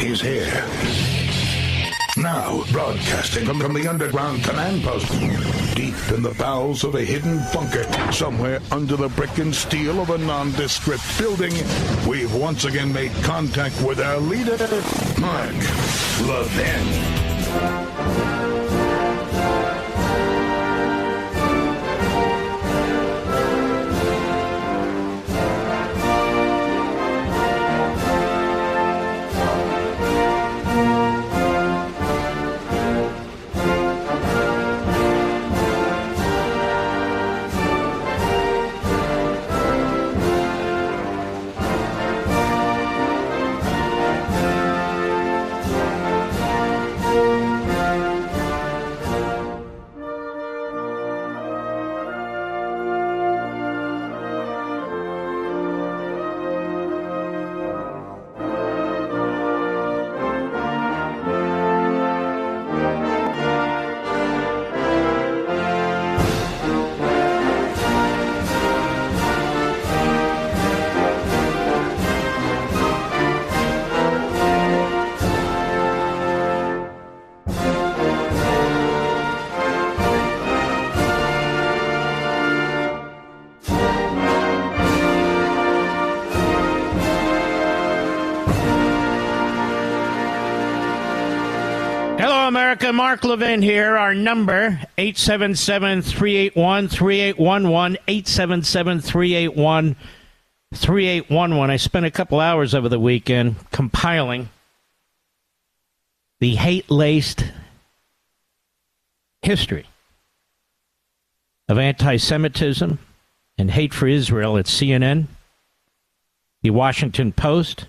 is here. Now, broadcasting from the underground command post, deep in the bowels of a hidden bunker, somewhere under the brick and steel of a nondescript building, we've once again made contact with our leader, Mark Levin. America, Mark Levin here. Our number, 877-381-3811, 877-381-3811. I spent a couple hours over the weekend compiling the hate-laced history of anti-Semitism and hate for Israel at CNN, the Washington Post,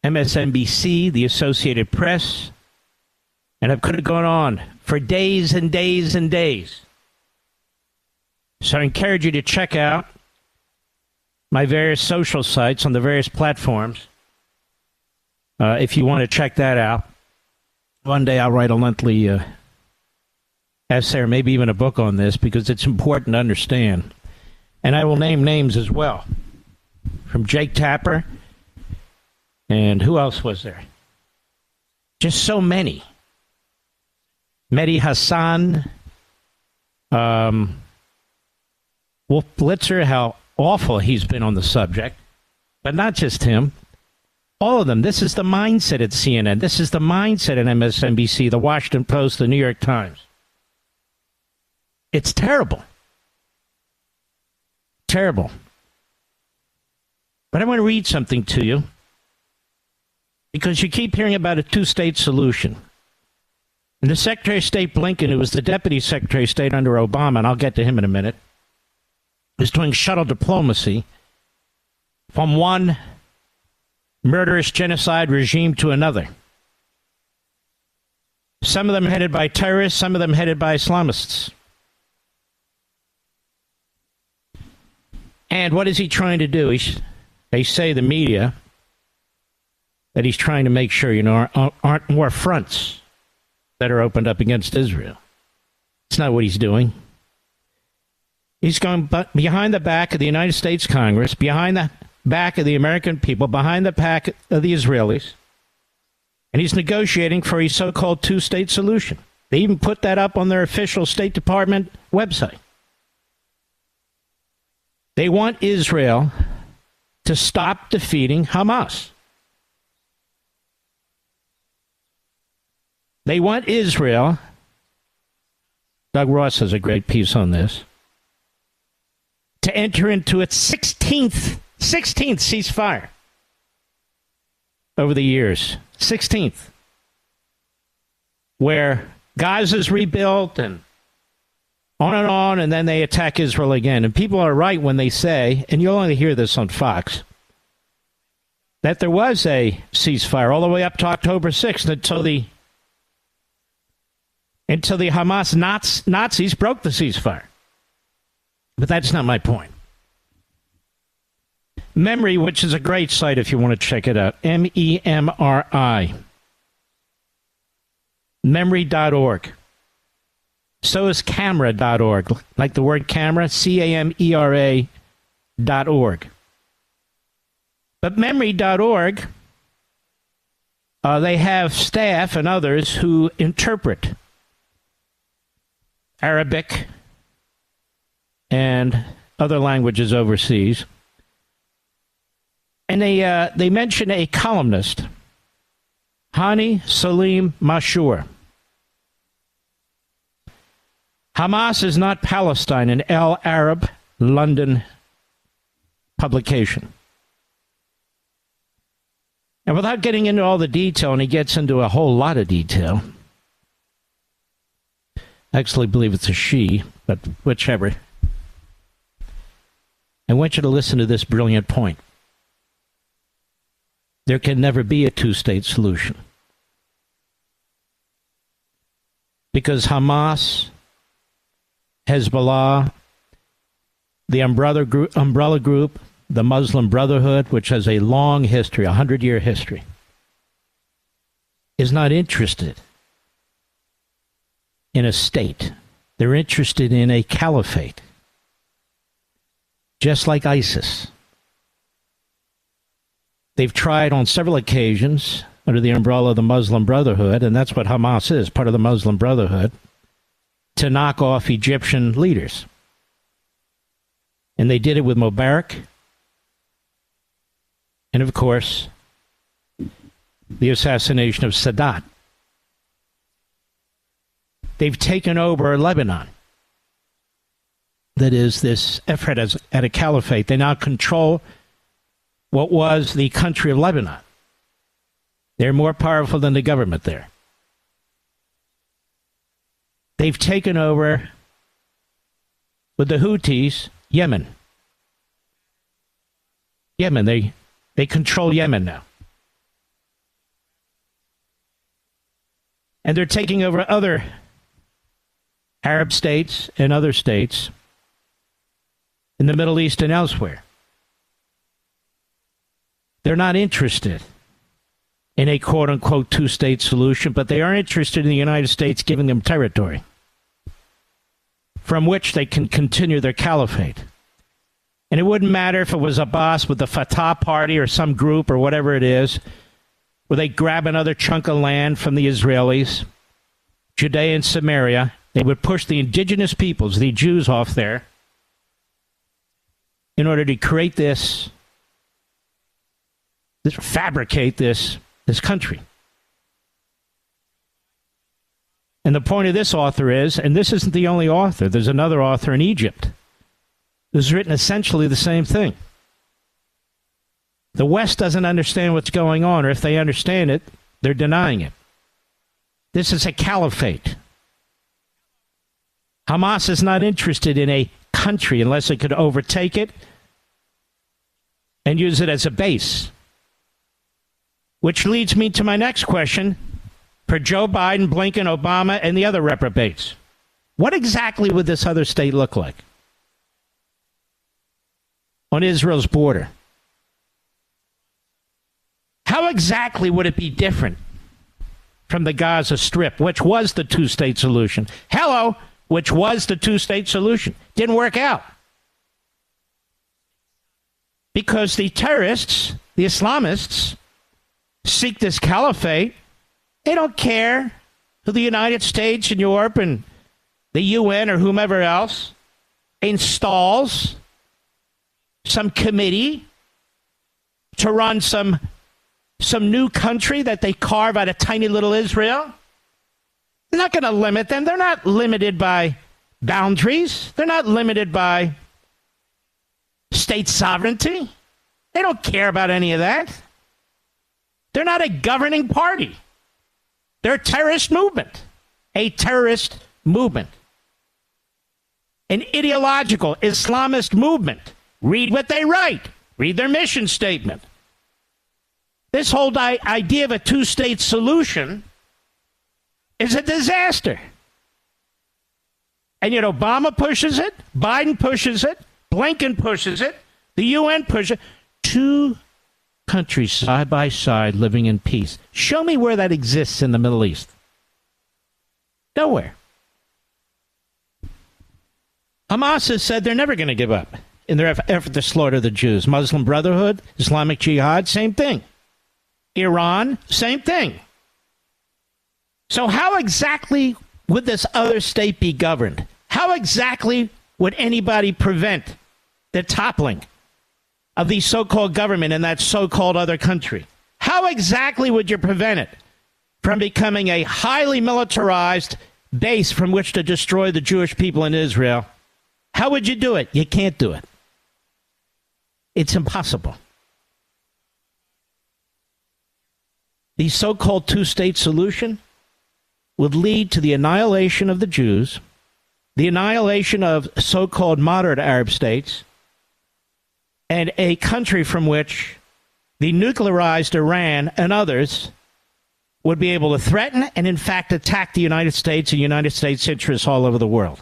MSNBC, the Associated Press, and I could have gone on for days and days and days. So I encourage you to check out my various social sites on the various platforms. If you want to check that out. One day I'll write a lengthy essay or maybe even a book on this because it's important to understand. And I will name names as well. From Jake Tapper. And who else was there? Just so many. Mehdi Hassan, Wolf Blitzer, how awful he's been on the subject. But not just him. All of them. This is the mindset at CNN. This is the mindset at MSNBC, the Washington Post, the New York Times. It's terrible. Terrible. But I want to read something to you. Because you keep hearing about a two-state solution. And the Secretary of State Blinken, who was the Deputy Secretary of State under Obama, and I'll get to him in a minute, is doing shuttle diplomacy from one murderous genocide regime to another. Some of them headed by terrorists, some of them headed by Islamists. And what is he trying to do? They say, the media, that he's trying to make sure, aren't more fronts that are opened up against Israel. It's not what he's doing. He's going behind the back of the United States Congress, behind the back of the American people, behind the back of the Israelis, and he's negotiating for a so-called two-state solution. They even put that up on their official State Department website. They want Israel to stop defeating Hamas. They want Israel, Doug Ross has a great piece on this, to enter into its 16th ceasefire over the years. 16th. Where Gaza's rebuilt and on, and then they attack Israel again. And people are right when they say, and you'll only hear this on Fox, that there was a ceasefire all the way up to October 6th until the Hamas Nazis broke the ceasefire. But that's not my point. Memory, which is a great site if you want to check it out, MEMRI. Memory.org. So is camera.org, like the word camera, CAMERA.org. But memory.org They have staff and others who interpret Arabic and other languages overseas. And they mention a columnist, Hani Salim Mashur. Hamas is not Palestine, an El Arab London publication. And without getting into all the detail, and he gets into a whole lot of detail, I actually believe it's a she, but whichever. I want you to listen to this brilliant point. There can never be a two-state solution. Because Hamas, Hezbollah, the umbrella group, the Muslim Brotherhood, which has a long history, 100-year history, is not interested in a state. They're interested in a caliphate, just like ISIS. They've tried on several occasions under the umbrella of the Muslim Brotherhood, and that's what Hamas is, part of the Muslim Brotherhood, to knock off Egyptian leaders. And they did it with Mubarak. And, of course, the assassination of Sadat. They've taken over Lebanon. That is, this effort at a caliphate. They now control what was the country of Lebanon. They're more powerful than the government there. They've taken over, with the Houthis, Yemen. They control Yemen now. And they're taking over other Arab states and other states in the Middle East and elsewhere. They're not interested in a quote-unquote two-state solution, but they are interested in the United States giving them territory from which they can continue their caliphate. And it wouldn't matter if it was Abbas with the Fatah party or some group or whatever it is, where they grab another chunk of land from the Israelis, Judea and Samaria. They would push the indigenous peoples, the Jews, off there in order to create fabricate this country. And the point of this author is, and this isn't the only author, there's another author in Egypt who's written essentially the same thing. The West doesn't understand what's going on, or if they understand it, they're denying it. This is a caliphate. Hamas is not interested in a country unless it could overtake it and use it as a base. Which leads me to my next question for Joe Biden, Blinken, Obama, and the other reprobates. What exactly would this other state look like on Israel's border? How exactly would it be different from the Gaza Strip, which was the two-state solution? Hello, which was the two-state solution. Didn't work out. Because the terrorists, the Islamists, seek this caliphate. They don't care who the United States and Europe and the UN or whomever else installs some committee to run some new country that they carve out of tiny little Israel. They're not going to limit them. They're not limited by boundaries. They're not limited by state sovereignty. They don't care about any of that. They're not a governing party. They're a terrorist movement. A terrorist movement. An ideological Islamist movement. Read what they write. Read their mission statement. This whole idea of a two-state solution is a disaster. And yet Obama pushes it, Biden pushes it, Blinken pushes it, the UN pushes it. Two countries side by side living in peace. Show me where that exists in the Middle East. Nowhere. Hamas has said they're never going to give up in their effort to slaughter the Jews. Muslim Brotherhood, Islamic Jihad, same thing. Iran, same thing. So how exactly would this other state be governed? How exactly would anybody prevent the toppling of the so-called government in that so-called other country? How exactly would you prevent it from becoming a highly militarized base from which to destroy the Jewish people in Israel? How would you do it? You can't do it. It's impossible. The so-called two-state solution would lead to the annihilation of the Jews, the annihilation of so-called moderate Arab states, and a country from which the nuclearized Iran and others would be able to threaten and, in fact, attack the United States and United States interests all over the world.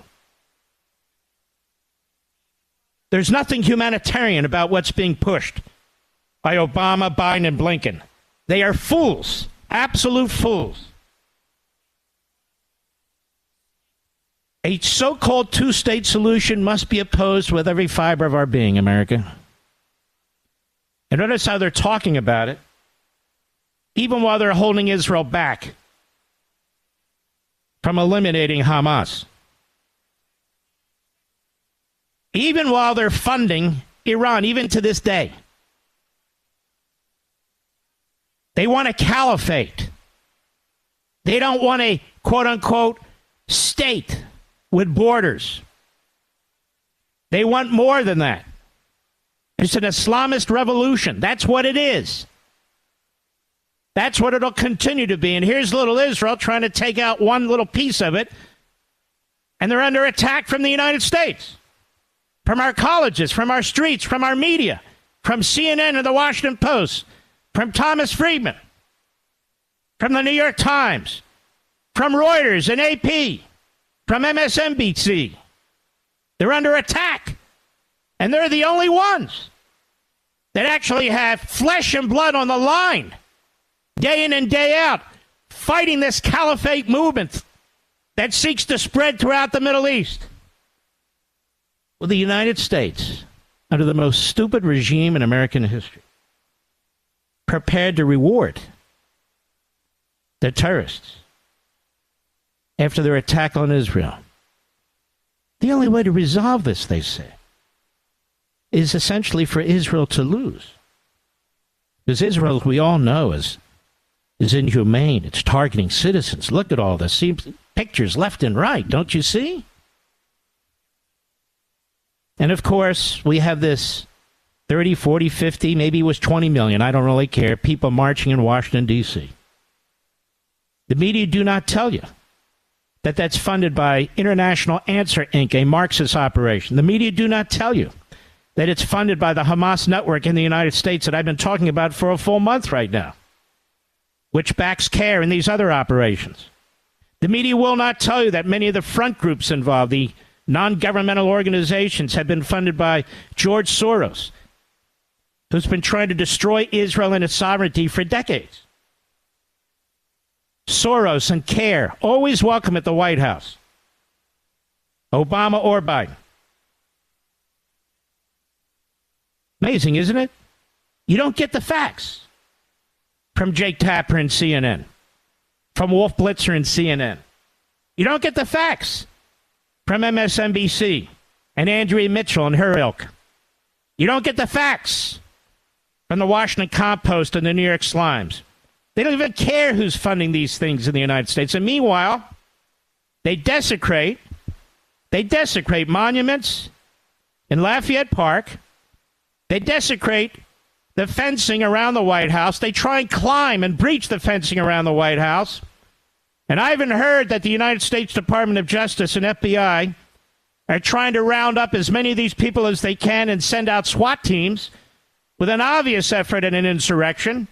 There's nothing humanitarian about what's being pushed by Obama, Biden, and Blinken. They are fools, absolute fools. A so-called two-state solution must be opposed with every fiber of our being, America. And notice how they're talking about it, even while they're holding Israel back from eliminating Hamas. Even while they're funding Iran, even to this day. They want a caliphate. They don't want a quote-unquote state with borders. They want more than that. It's an Islamist revolution. That's what it is. That's what it'll continue to be. And here's little Israel trying to take out one little piece of it. And they're under attack from the United States, from our colleges, from our streets, from our media, from CNN and the Washington Post, from Thomas Friedman, from the New York Times, from Reuters and AP, from MSNBC. They're under attack. And they're the only ones that actually have flesh and blood on the line, day in and day out, fighting this Caliphate movement that seeks to spread throughout the Middle East. Well, the United States, under the most stupid regime in American history, prepared to reward the terrorists after their attack on Israel. The only way to resolve this, they say, is essentially for Israel to lose. Because Israel, as we all know, is inhumane. It's targeting citizens. Look at all this. See pictures left and right, don't you see? And, of course, we have this 30, 40, 50, maybe it was 20 million, I don't really care, people marching in Washington, D.C. The media do not tell you that that's funded by International Answer, Inc., a Marxist operation. The media do not tell you that it's funded by the Hamas network in the United States that I've been talking about for a full month right now, which backs CARE and these other operations. The media will not tell you that many of the front groups involved, the non-governmental organizations, have been funded by George Soros, who's been trying to destroy Israel and its sovereignty for decades. Soros and CARE, always welcome at the White House. Obama or Biden. Amazing, isn't it? You don't get the facts from Jake Tapper and CNN, from Wolf Blitzer and CNN. You don't get the facts from MSNBC and Andrea Mitchell and her ilk. You don't get the facts from the Washington Compost and the New York Slimes. They don't even care who's funding these things in the United States. And meanwhile, they desecrate monuments in Lafayette Park. They desecrate the fencing around the White House. They try and climb and breach the fencing around the White House. And I even heard that the United States Department of Justice and FBI are trying to round up as many of these people as they can and send out SWAT teams with an obvious effort at an insurrection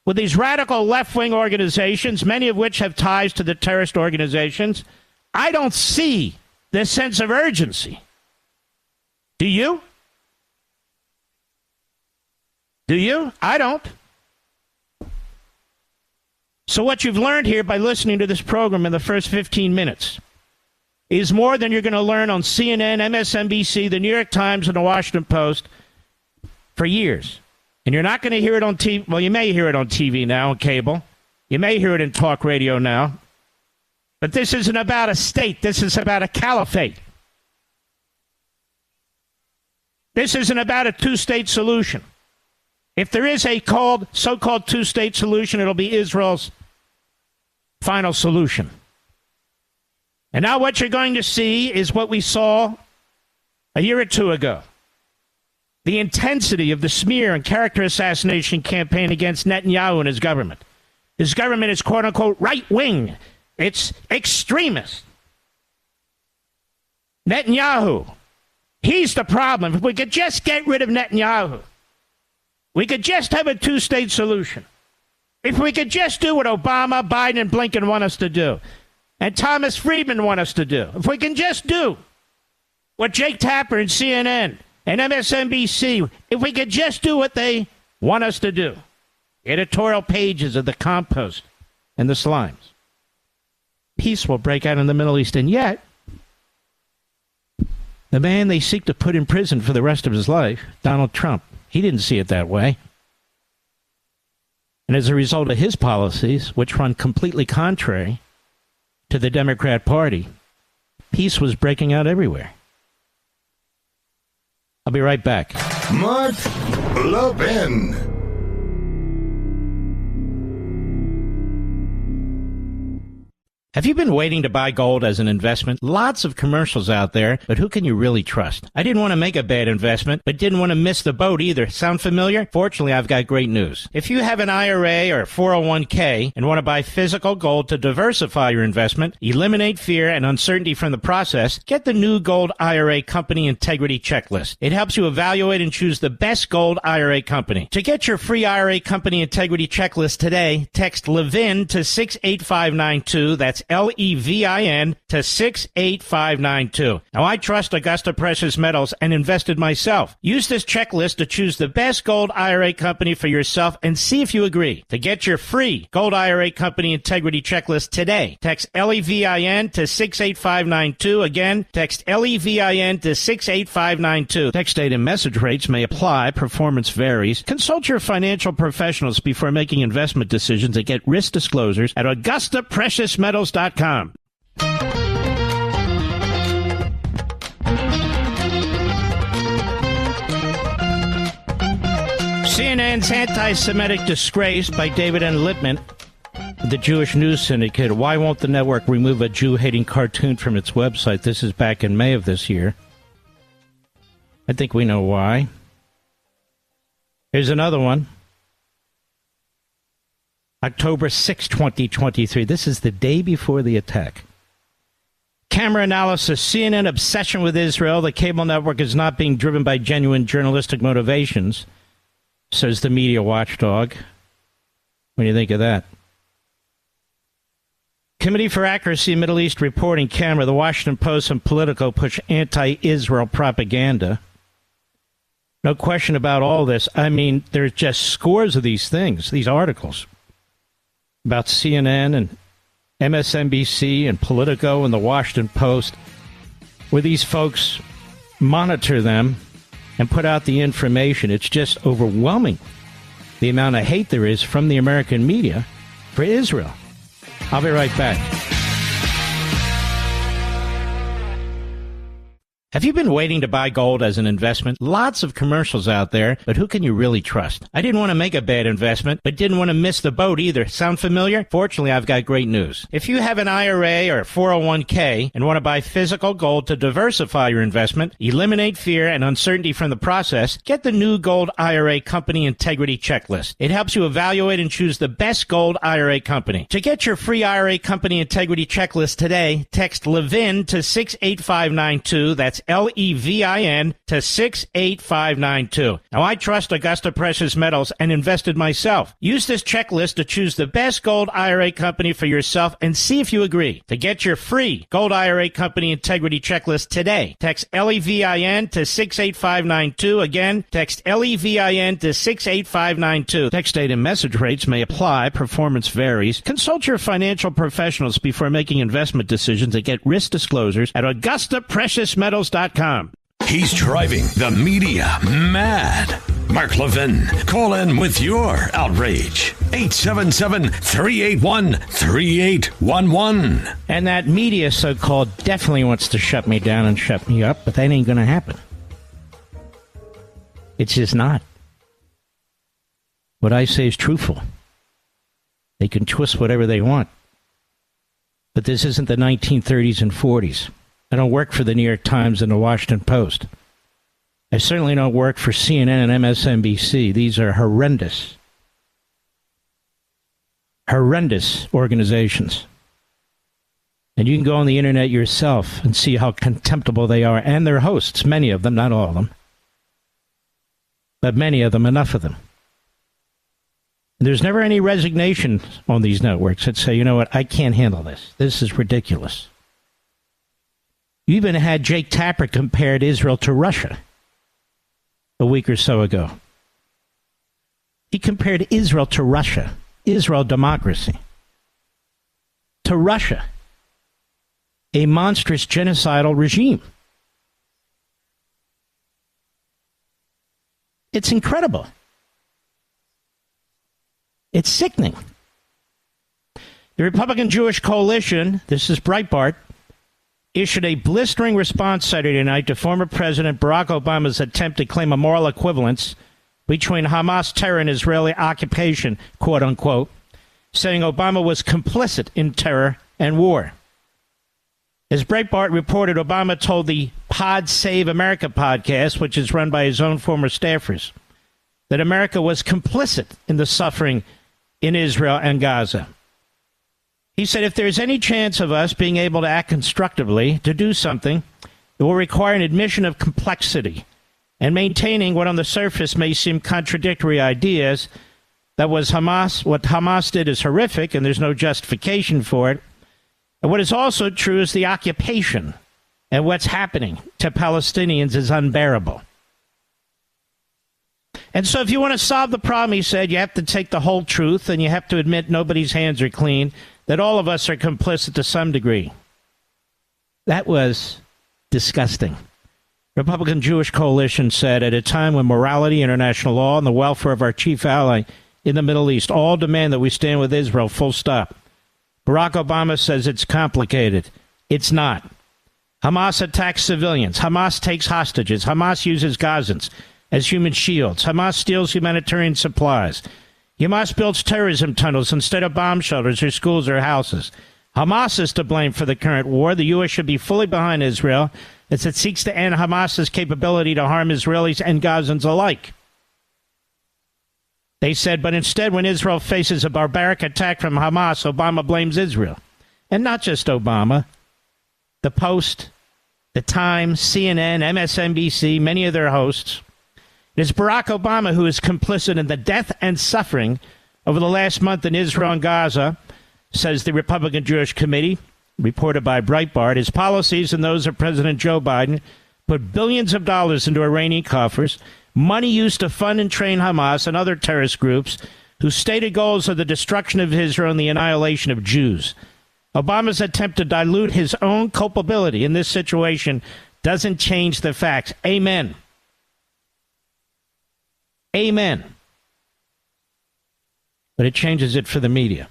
with these radical left-wing organizations, many of which have ties to the terrorist organizations. I don't see this sense of urgency. Do you? Do you? I don't. So what you've learned here by listening to this program in the first 15 minutes is more than you're going to learn on CNN, MSNBC, the New York Times, and the Washington Post for years. And you're not going to hear it on TV. Well, you may hear it on TV now, on cable. You may hear it in talk radio now. But this isn't about a state. This is about a caliphate. This isn't about a two-state solution. If there is a so-called two-state solution, it'll be Israel's final solution. And now what you're going to see is what we saw a year or two ago. The intensity of the smear and character assassination campaign against Netanyahu and his government. His government is quote-unquote right-wing. It's extremist. Netanyahu, he's the problem. If we could just get rid of Netanyahu, we could just have a two-state solution. If we could just do what Obama, Biden, and Blinken want us to do, and Thomas Friedman want us to do, if we can just do what Jake Tapper and CNN and MSNBC, if we could just do what they want us to do, editorial pages of the compost and the slimes, peace will break out in the Middle East. And yet, the man they seek to put in prison for the rest of his life, Donald Trump, he didn't see it that way. And as a result of his policies, which run completely contrary to the Democrat Party, peace was breaking out everywhere. I'll be right back. Mark Levin. Have you been waiting to buy gold as an investment? Lots of commercials out there, but who can you really trust? I didn't want to make a bad investment, but didn't want to miss the boat either. Sound familiar? Fortunately, I've got great news. If you have an IRA or 401k and want to buy physical gold to diversify your investment, eliminate fear and uncertainty from the process, get the new Gold IRA Company Integrity Checklist. It helps you evaluate and choose the best gold IRA company. To get your free IRA Company Integrity Checklist today, text Levin to 68592. That's Levin to 68592. Now, I trust Augusta Precious Metals and invested myself. Use this checklist to choose the best gold IRA company for yourself and see if you agree. To get your free Gold IRA Company Integrity Checklist today, text Levin to 68592. Again, text Levin to 68592. Text date and message rates may apply. Performance varies. Consult your financial professionals before making investment decisions and get risk disclosures at AugustaPreciousMetals.com. CNN's anti-Semitic disgrace by David N. Lippman, the Jewish News Syndicate. Why won't the network remove a Jew-hating cartoon from its website? This is back in May of this year. I think we know why. Here's another one. October 6, 2023. This is the day before the attack. Camera analysis. CNN obsession with Israel. The cable network is not being driven by genuine journalistic motivations, says the media watchdog. What do you think of that? Committee for Accuracy in Middle East reporting camera. The Washington Post and Politico push anti-Israel propaganda. No question about all this. I mean, there's just scores of these things, these articles about CNN and MSNBC and Politico and the Washington Post, where these folks monitor them and put out the information. It's just overwhelming, the amount of hate there is from the American media for Israel. I'll be right back. Have you been waiting to buy gold as an investment? Lots of commercials out there, but who can you really trust? I didn't want to make a bad investment, but didn't want to miss the boat either. Sound familiar? Fortunately, I've got great news. If you have an IRA or 401k and want to buy physical gold to diversify your investment, eliminate fear and uncertainty from the process, get the new Gold IRA Company Integrity Checklist. It helps you evaluate and choose the best gold IRA company. To get your free IRA Company Integrity Checklist today, text Levin to 68592. That's Levin to 68592. Now, I trust Augusta Precious Metals and invested myself. Use this checklist to choose the best gold IRA company for yourself and see if you agree. To get your free Gold IRA Company Integrity Checklist today, text Levin to 68592. Again, text Levin to 68592. Text date and message rates may apply. Performance varies. Consult your financial professionals before making investment decisions and get risk disclosures at AugustaPreciousMetals.com. He's driving the media mad. Mark Levin. Call in with your outrage. 877-381-3811. And that media, so-called, definitely wants to shut me down and shut me up, but that ain't going to happen. It's just not. What I say is truthful. They can twist whatever they want. But this isn't the 1930s and 40s. I don't work for the New York Times and the Washington Post. I certainly don't work for CNN and MSNBC. These are horrendous organizations. And you can go on the internet yourself and see how contemptible they are. And their hosts, many of them, not all of them. But many of them, enough of them. There's never any resignation on these networks that say, you know what, I can't handle this. This is ridiculous. You even had Jake Tapper compared Israel to Russia a week or so ago. He compared Israel to Russia, Israel democracy, to Russia, a monstrous genocidal regime. It's incredible. It's sickening. The Republican Jewish Coalition, this is Breitbart, issued a blistering response Saturday night to former President Barack Obama's attempt to claim a moral equivalence between Hamas terror and Israeli occupation, quote unquote, saying Obama was complicit in terror and war. As Breitbart reported, Obama told the Pod Save America podcast, which is run by his own former staffers, that America was complicit in the suffering in Israel and Gaza. He said, if there's any chance of us being able to act constructively, to do something, it will require an admission of complexity and maintaining what on the surface may seem contradictory ideas. That was Hamas. What Hamas did is horrific, and there's no justification for it. And what is also true is the occupation and what's happening to Palestinians is unbearable. And so if you want to solve the problem, he said, you have to take the whole truth and you have to admit nobody's hands are clean, that all of us are complicit to some degree. That was disgusting. Republican Jewish Coalition said, at a time when morality, international law, and the welfare of our chief ally in the Middle East all demand that we stand with Israel, full stop. Barack Obama says it's complicated. It's not. Hamas attacks civilians. Hamas takes hostages. Hamas uses Gazans as human shields. Hamas steals humanitarian supplies. Hamas builds terrorism tunnels instead of bomb shelters or schools or houses. Hamas is to blame for the current war. The U.S. should be fully behind Israel as it seeks to end Hamas's capability to harm Israelis and Gazans alike. They said, but instead, when Israel faces a barbaric attack from Hamas, Obama blames Israel. And not just Obama. The Post, The Times, CNN, MSNBC, many of their hosts. It is Barack Obama who is complicit in the death and suffering over the last month in Israel and Gaza, says the Republican Jewish Committee, reported by Breitbart. His policies and those of President Joe Biden put billions of dollars into Iranian coffers, money used to fund and train Hamas and other terrorist groups whose stated goals are the destruction of Israel and the annihilation of Jews. Obama's attempt to dilute his own culpability in this situation doesn't change the facts. Amen. Amen. But it changes it for the media.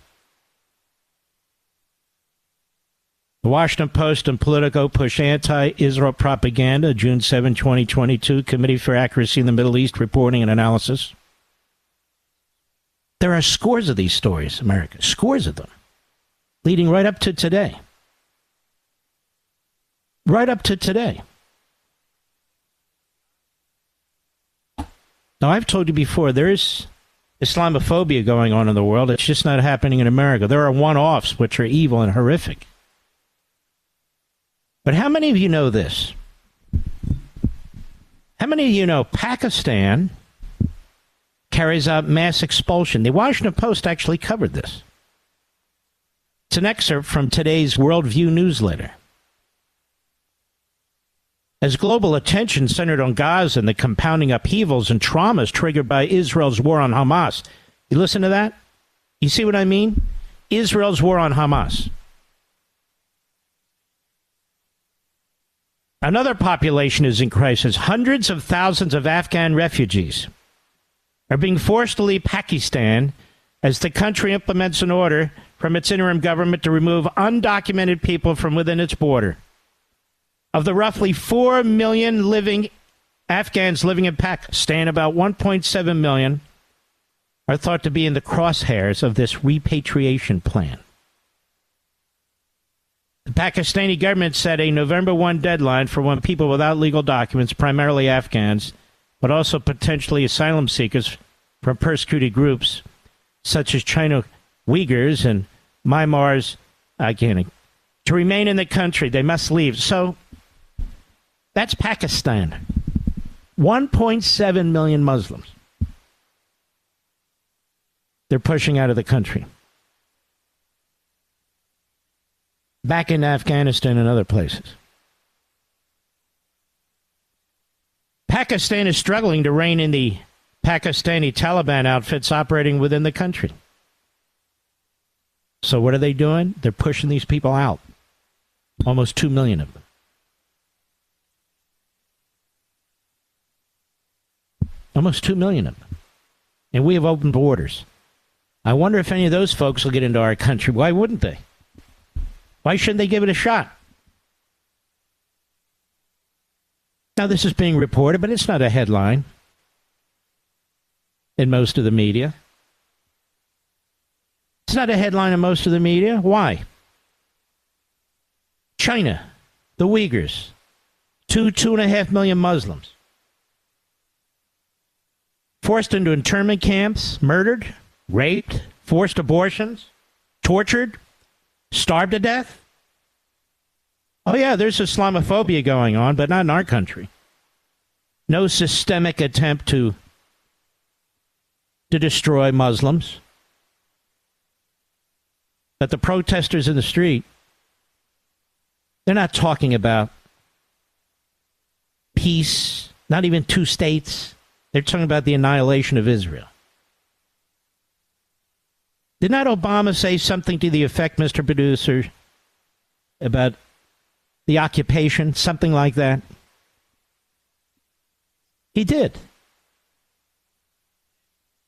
The Washington Post and Politico push anti-Israel propaganda. June 7, 2022, Committee for Accuracy in the Middle East reporting and analysis. There are scores of these stories, America, scores of them, leading right up to today. Right up to today. Now, I've told you before, there is Islamophobia going on in the world. It's just not happening in America. There are one-offs which are evil and horrific. But how many of you know this? How many of you know Pakistan carries out mass expulsion? The Washington Post actually covered this. It's an excerpt from today's Worldview newsletter. As global attention centered on Gaza and the compounding upheavals and traumas triggered by Israel's war on Hamas. You listen to that? You see what I mean? Israel's war on Hamas. Another population is in crisis. Hundreds of thousands of Afghan refugees are being forced to leave Pakistan as the country implements an order from its interim government to remove undocumented people from within its border. Of the roughly 4 million Afghans living in Pakistan, about 1.7 million are thought to be in the crosshairs of this repatriation plan. The Pakistani government set a November 1 deadline for when people without legal documents, primarily Afghans, but also potentially asylum seekers from persecuted groups such as China Uyghurs and Myanmar's to remain in the country. They must leave. So that's Pakistan. 1.7 million Muslims. They're pushing out of the country. Back in Afghanistan and other places. Pakistan is struggling to rein in the Pakistani Taliban outfits operating within the country. So what are they doing? They're pushing these people out. Almost 2 million of them. Almost 2 million of them. And we have open borders. I wonder if any of those folks will get into our country. Why wouldn't they? Why shouldn't they give it a shot? Now, this is being reported, but it's not a headline in most of the media. It's not a headline in most of the media. Why? China, the Uyghurs, 2.5 million Muslims, forced into internment camps, murdered, raped, forced abortions, tortured, starved to death. Oh, yeah, there's Islamophobia going on, but not in our country. No systemic attempt to destroy Muslims. But the protesters in the street, they're not talking about peace, not even two states. They're talking about the annihilation of Israel. Did not Obama say something to the effect, Mr. Producer, about the occupation, something like that? He did.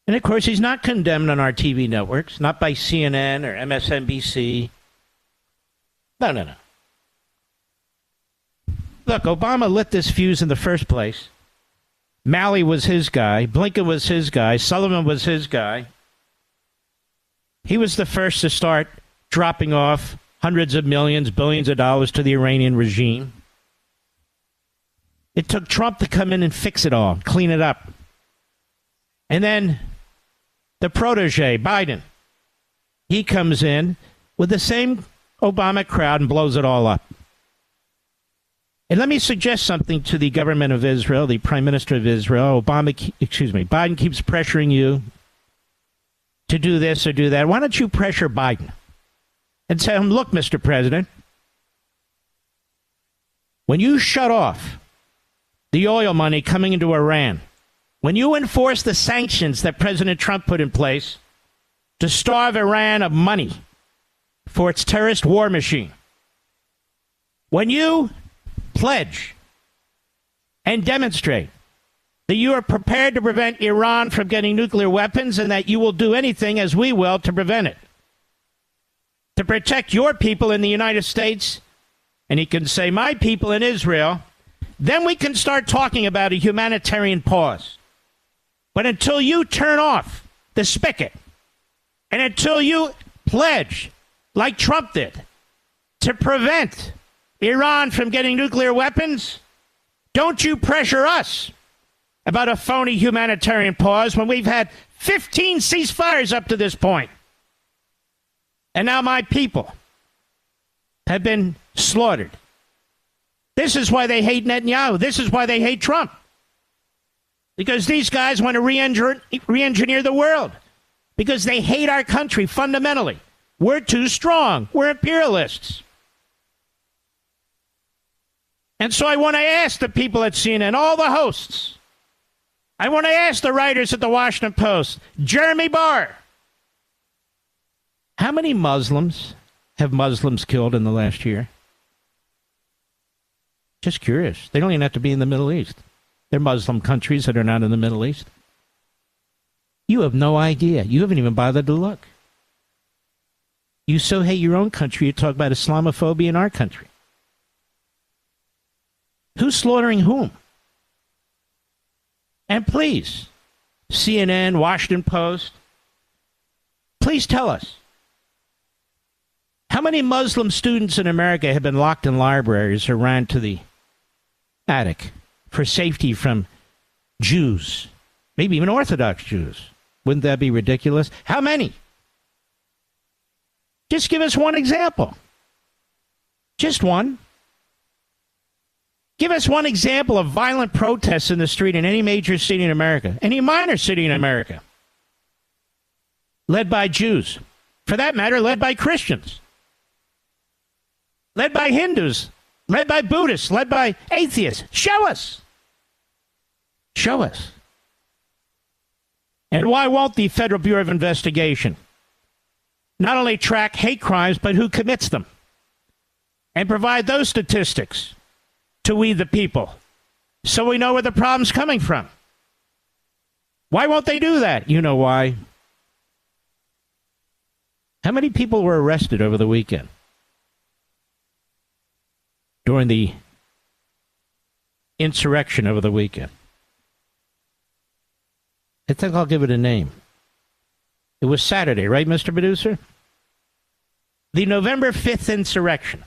And, of course, he's not condemned on our TV networks, not by CNN or MSNBC. No. Look, Obama lit this fuse in the first place. Malley was his guy. Blinken was his guy. Sullivan was his guy. He was the first to start dropping off hundreds of millions, billions of dollars to the Iranian regime. It took Trump to come in and fix it all, clean it up. And then the protege, Biden, he comes in with the same Obama crowd and blows it all up. And let me suggest something to the government of Israel, the Prime Minister of Israel. Biden keeps pressuring you to do this or do that. Why don't you pressure Biden and tell him, look, Mr. President, when you shut off the oil money coming into Iran, when you enforce the sanctions that President Trump put in place to starve Iran of money for its terrorist war machine, when you pledge and demonstrate that you are prepared to prevent Iran from getting nuclear weapons and that you will do anything, as we will, to prevent it, to protect your people in the United States, and he can say, my people in Israel, then we can start talking about a humanitarian pause. But until you turn off the spigot, and until you pledge, like Trump did, to prevent Iran from getting nuclear weapons, don't you pressure us about a phony humanitarian pause when we've had 15 ceasefires up to this point. And now my people have been slaughtered. This is why they hate Netanyahu. This is why they hate Trump. Because these guys want to re-engineer the world. Because they hate our country fundamentally. We're too strong. We're imperialists. And so I want to ask the people at CNN, all the hosts, I want to ask the writers at the Washington Post, Jeremy Barr, how many Muslims have Muslims killed in the last year? Just curious. They don't even have to be in the Middle East. They're Muslim countries that are not in the Middle East. You have no idea. You haven't even bothered to look. You so hate your own country, you talk about Islamophobia in our country. Who's slaughtering whom? And please, CNN, Washington Post, please tell us, how many Muslim students in America have been locked in libraries or ran to the attic for safety from Jews, maybe even Orthodox Jews? Wouldn't that be ridiculous? How many? Just give us one example. Just one. Give us one example of violent protests in the street in any major city in America, any minor city in America, led by Jews. For that matter, led by Christians. Led by Hindus. Led by Buddhists. Led by atheists. Show us. Show us. And why won't the Federal Bureau of Investigation not only track hate crimes, but who commits them? And provide those statistics to we the people, so we know where the problem's coming from. Why won't they do that? You know why. How many people were arrested over the weekend? During the insurrection over the weekend? I think I'll give it a name. It was Saturday, right, Mr. Producer? The November 5th insurrection.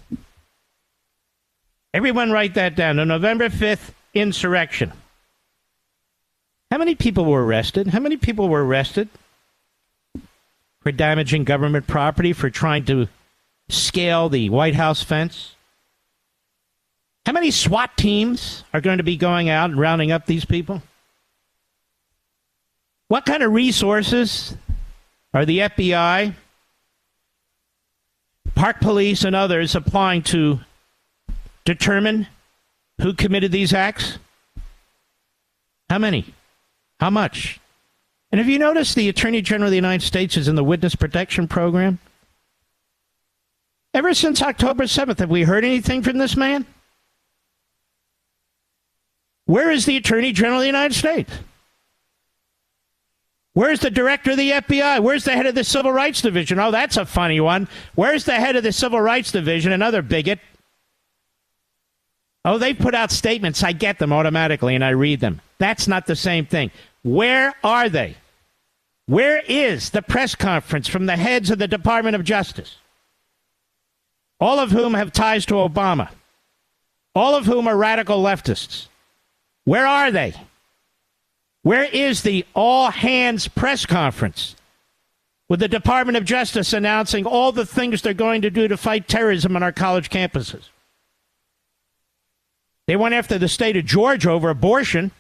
Everyone write that down. The November 5th insurrection. How many people were arrested? How many people were arrested for damaging government property, for trying to scale the White House fence? How many SWAT teams are going to be going out and rounding up these people? What kind of resources are the FBI, Park Police, and others applying to determine who committed these acts? How many? How much? And have you noticed the Attorney General of the United States is in the Witness Protection Program? Ever since October 7th, have we heard anything from this man? Where is the Attorney General of the United States? Where's the director of the FBI? Where's the head of the Civil Rights Division? Oh, that's a funny one. Where's the head of the Civil Rights Division? Another bigot. Oh, they put out statements. I get them automatically, and I read them. That's not the same thing. Where are they? Where is the press conference from the heads of the Department of Justice? All of whom have ties to Obama. All of whom are radical leftists. Where are they? Where is the all-hands press conference with the Department of Justice announcing all the things they're going to do to fight terrorism on our college campuses? They went after the state of Georgia over abortion.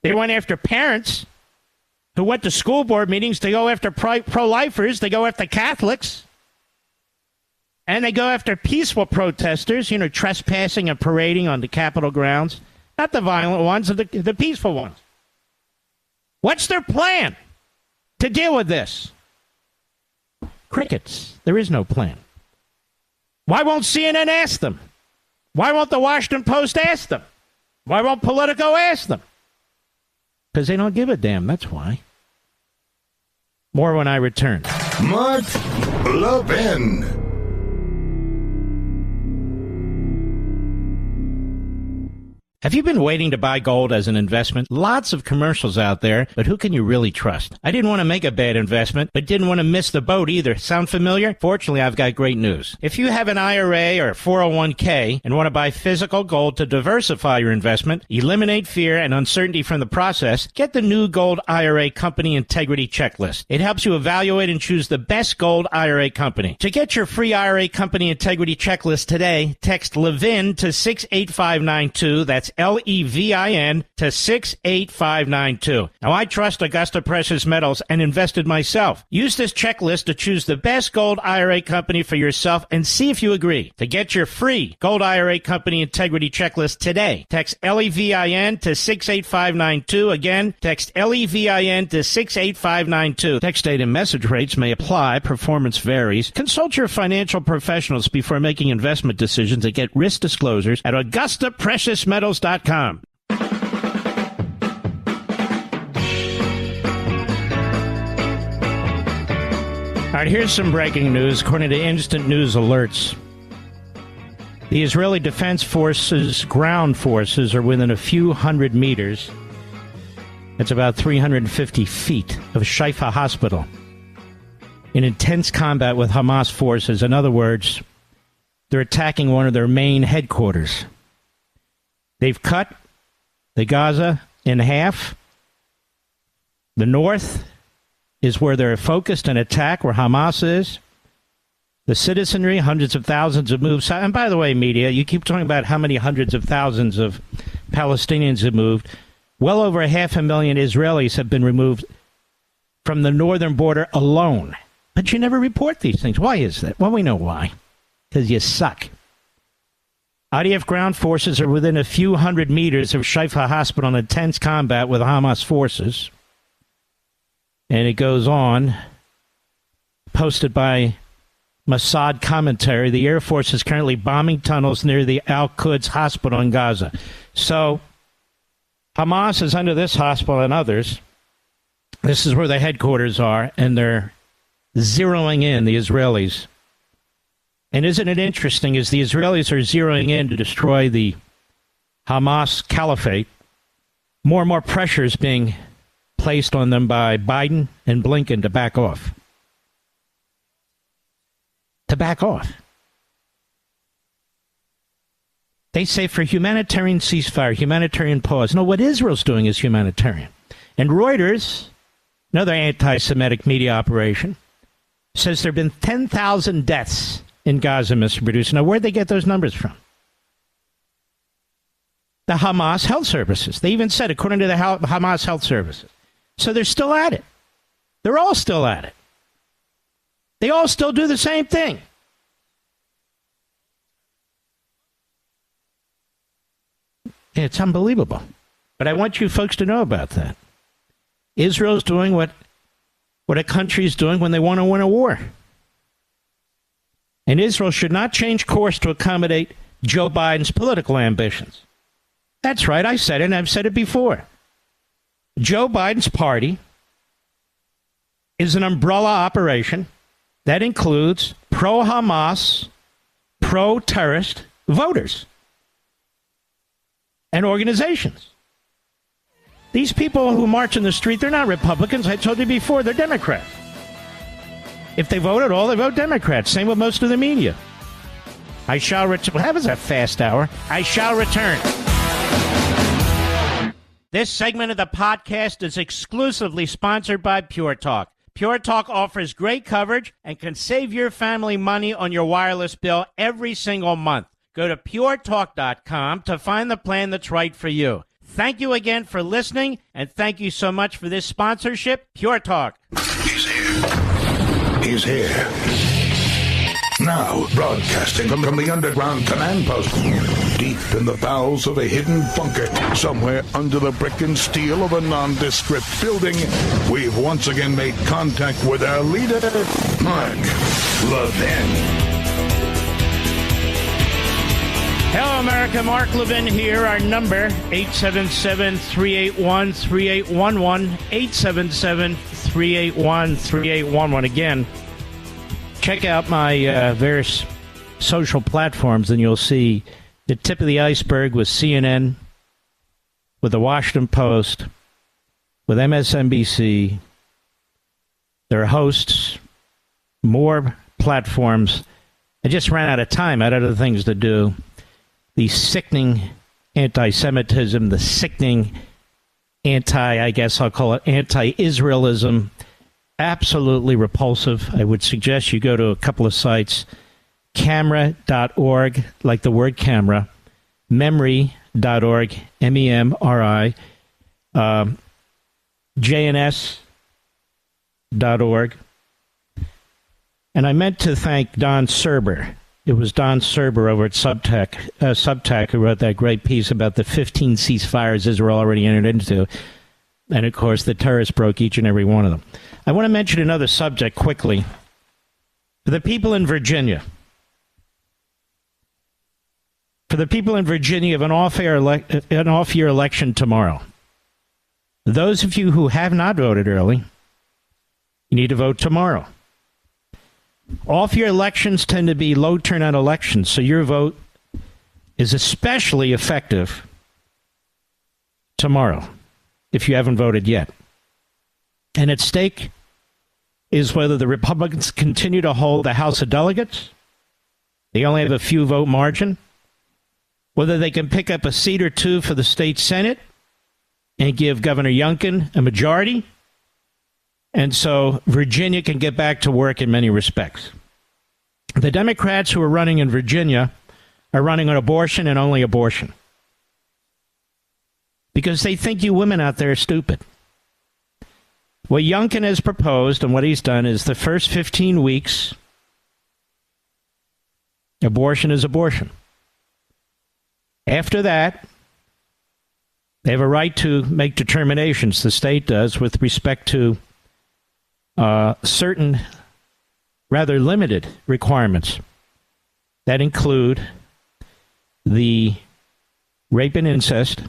They went after parents who went to school board meetings. They go after pro-lifers. They go after Catholics. And they go after peaceful protesters, trespassing and parading on the Capitol grounds. Not the violent ones, the peaceful ones. What's their plan to deal with this? Crickets. There is no plan. Why won't CNN ask them? Why won't the Washington Post ask them? Why won't Politico ask them? Because they don't give a damn, that's why. More when I return. Mark Levin. Have you been waiting to buy gold as an investment? Lots of commercials out there, but who can you really trust? I didn't want to make a bad investment, but didn't want to miss the boat either. Sound familiar? Fortunately, I've got great news. If you have an IRA or 401k and want to buy physical gold to diversify your investment, eliminate fear and uncertainty from the process, get the new Gold IRA Company Integrity Checklist. It helps you evaluate and choose the best gold IRA company. To get your free IRA Company Integrity Checklist today, text Levin to 68592. That's Levin to 68592. Now, I trust Augusta Precious Metals and invested myself. Use this checklist to choose the best gold IRA company for yourself and see if you agree. To get your free Gold IRA Company Integrity Checklist today, text Levin to 68592. Again, text Levin to 68592. Text date and message rates may apply. Performance varies. Consult your financial professionals before making investment decisions and get risk disclosures at AugustaPreciousMetals.com. right, here's some breaking news. According to Instant News Alerts, the Israeli Defense Forces ground forces are within a few hundred meters. That's about 350 feet of Shifa Hospital in intense combat with Hamas forces. In other words, they're attacking one of their main headquarters. They've cut the Gaza in half. The north is where they're focused and attack, where Hamas is. The citizenry, hundreds of thousands have moved south. And by the way, media, you keep talking about how many hundreds of thousands of Palestinians have moved. Well over 500,000 Israelis have been removed from the northern border alone. But you never report these things. Why is that? Well, we know why. Because you suck. IDF ground forces are within a few hundred meters of Shifa Hospital in intense combat with Hamas forces. And it goes on, posted by Mossad Commentary. The Air Force is currently bombing tunnels near the Al-Quds Hospital in Gaza. So Hamas is under this hospital and others. This is where the headquarters are, and they're zeroing in the Israelis. And isn't it interesting, as the Israelis are zeroing in to destroy the Hamas Caliphate, more and more pressure is being placed on them by Biden and Blinken to back off. To back off. They say for humanitarian ceasefire, humanitarian pause. No, what Israel's doing is humanitarian. And Reuters, another anti-Semitic media operation, says there have been 10,000 deaths in Gaza, Mr. Producer. Now, where'd they get those numbers from? The Hamas Health Services. They even said, according to the Hamas Health Services. So they're still at it. They're all still at it. They all still do the same thing. It's unbelievable. But I want you folks to know about that. Israel's doing what a country's doing when they want to win a war. And Israel should not change course to accommodate Joe Biden's political ambitions. That's right, I said it, and I've said it before. Joe Biden's party is an umbrella operation that includes pro-Hamas, pro-terrorist voters and organizations. These people who march in the street, they're not Republicans. I told you before, they're Democrats. If they vote at all, they vote Democrats. Same with most of the media. I shall return. That was a fast hour. I shall return. This segment of the podcast is exclusively sponsored by Pure Talk. Pure Talk offers great coverage and can save your family money on your wireless bill every single month. Go to puretalk.com to find the plan that's right for you. Thank you again for listening, and thank you so much for this sponsorship, Pure Talk. He's here. He's here. Now, broadcasting from the underground command post, deep in the bowels of a hidden bunker, somewhere under the brick and steel of a nondescript building, we've once again made contact with our leader, Mark Levin. Hello, America. Mark Levin here. Our number, 877-381-3811, 877-381-3811. Again, check out my various social platforms, and you'll see the tip of the iceberg with CNN, with the Washington Post, with MSNBC, their hosts, more platforms. I just ran out of time. I had other things to do. The sickening anti-Semitism, the sickening I guess I'll call it anti-Israelism, absolutely repulsive. I would suggest you go to a couple of sites, camera.org, like the word camera, memory.org, MEMRI, JNS.org. And I meant to thank Don Serber. It was Don Serber over at Subtech who wrote that great piece about the 15 ceasefires Israel already entered into. And, of course, the terrorists broke each and every one of them. I want to mention another subject quickly. For the people in Virginia, of an off-year election tomorrow, those of you who have not voted early, you need to vote tomorrow. All of your elections tend to be low turnout elections, so your vote is especially effective tomorrow if you haven't voted yet. And at stake is whether the Republicans continue to hold the House of Delegates. They only have a few vote margin. Whether they can pick up a seat or two for the state Senate and give Governor Youngkin a majority. And so Virginia can get back to work in many respects. The Democrats who are running in Virginia are running on abortion and only abortion. Because they think you women out there are stupid. What Youngkin has proposed and what he's done is the first 15 weeks, abortion is abortion. After that, they have a right to make determinations, the state does, with respect to certain rather limited requirements that include the rape and incest,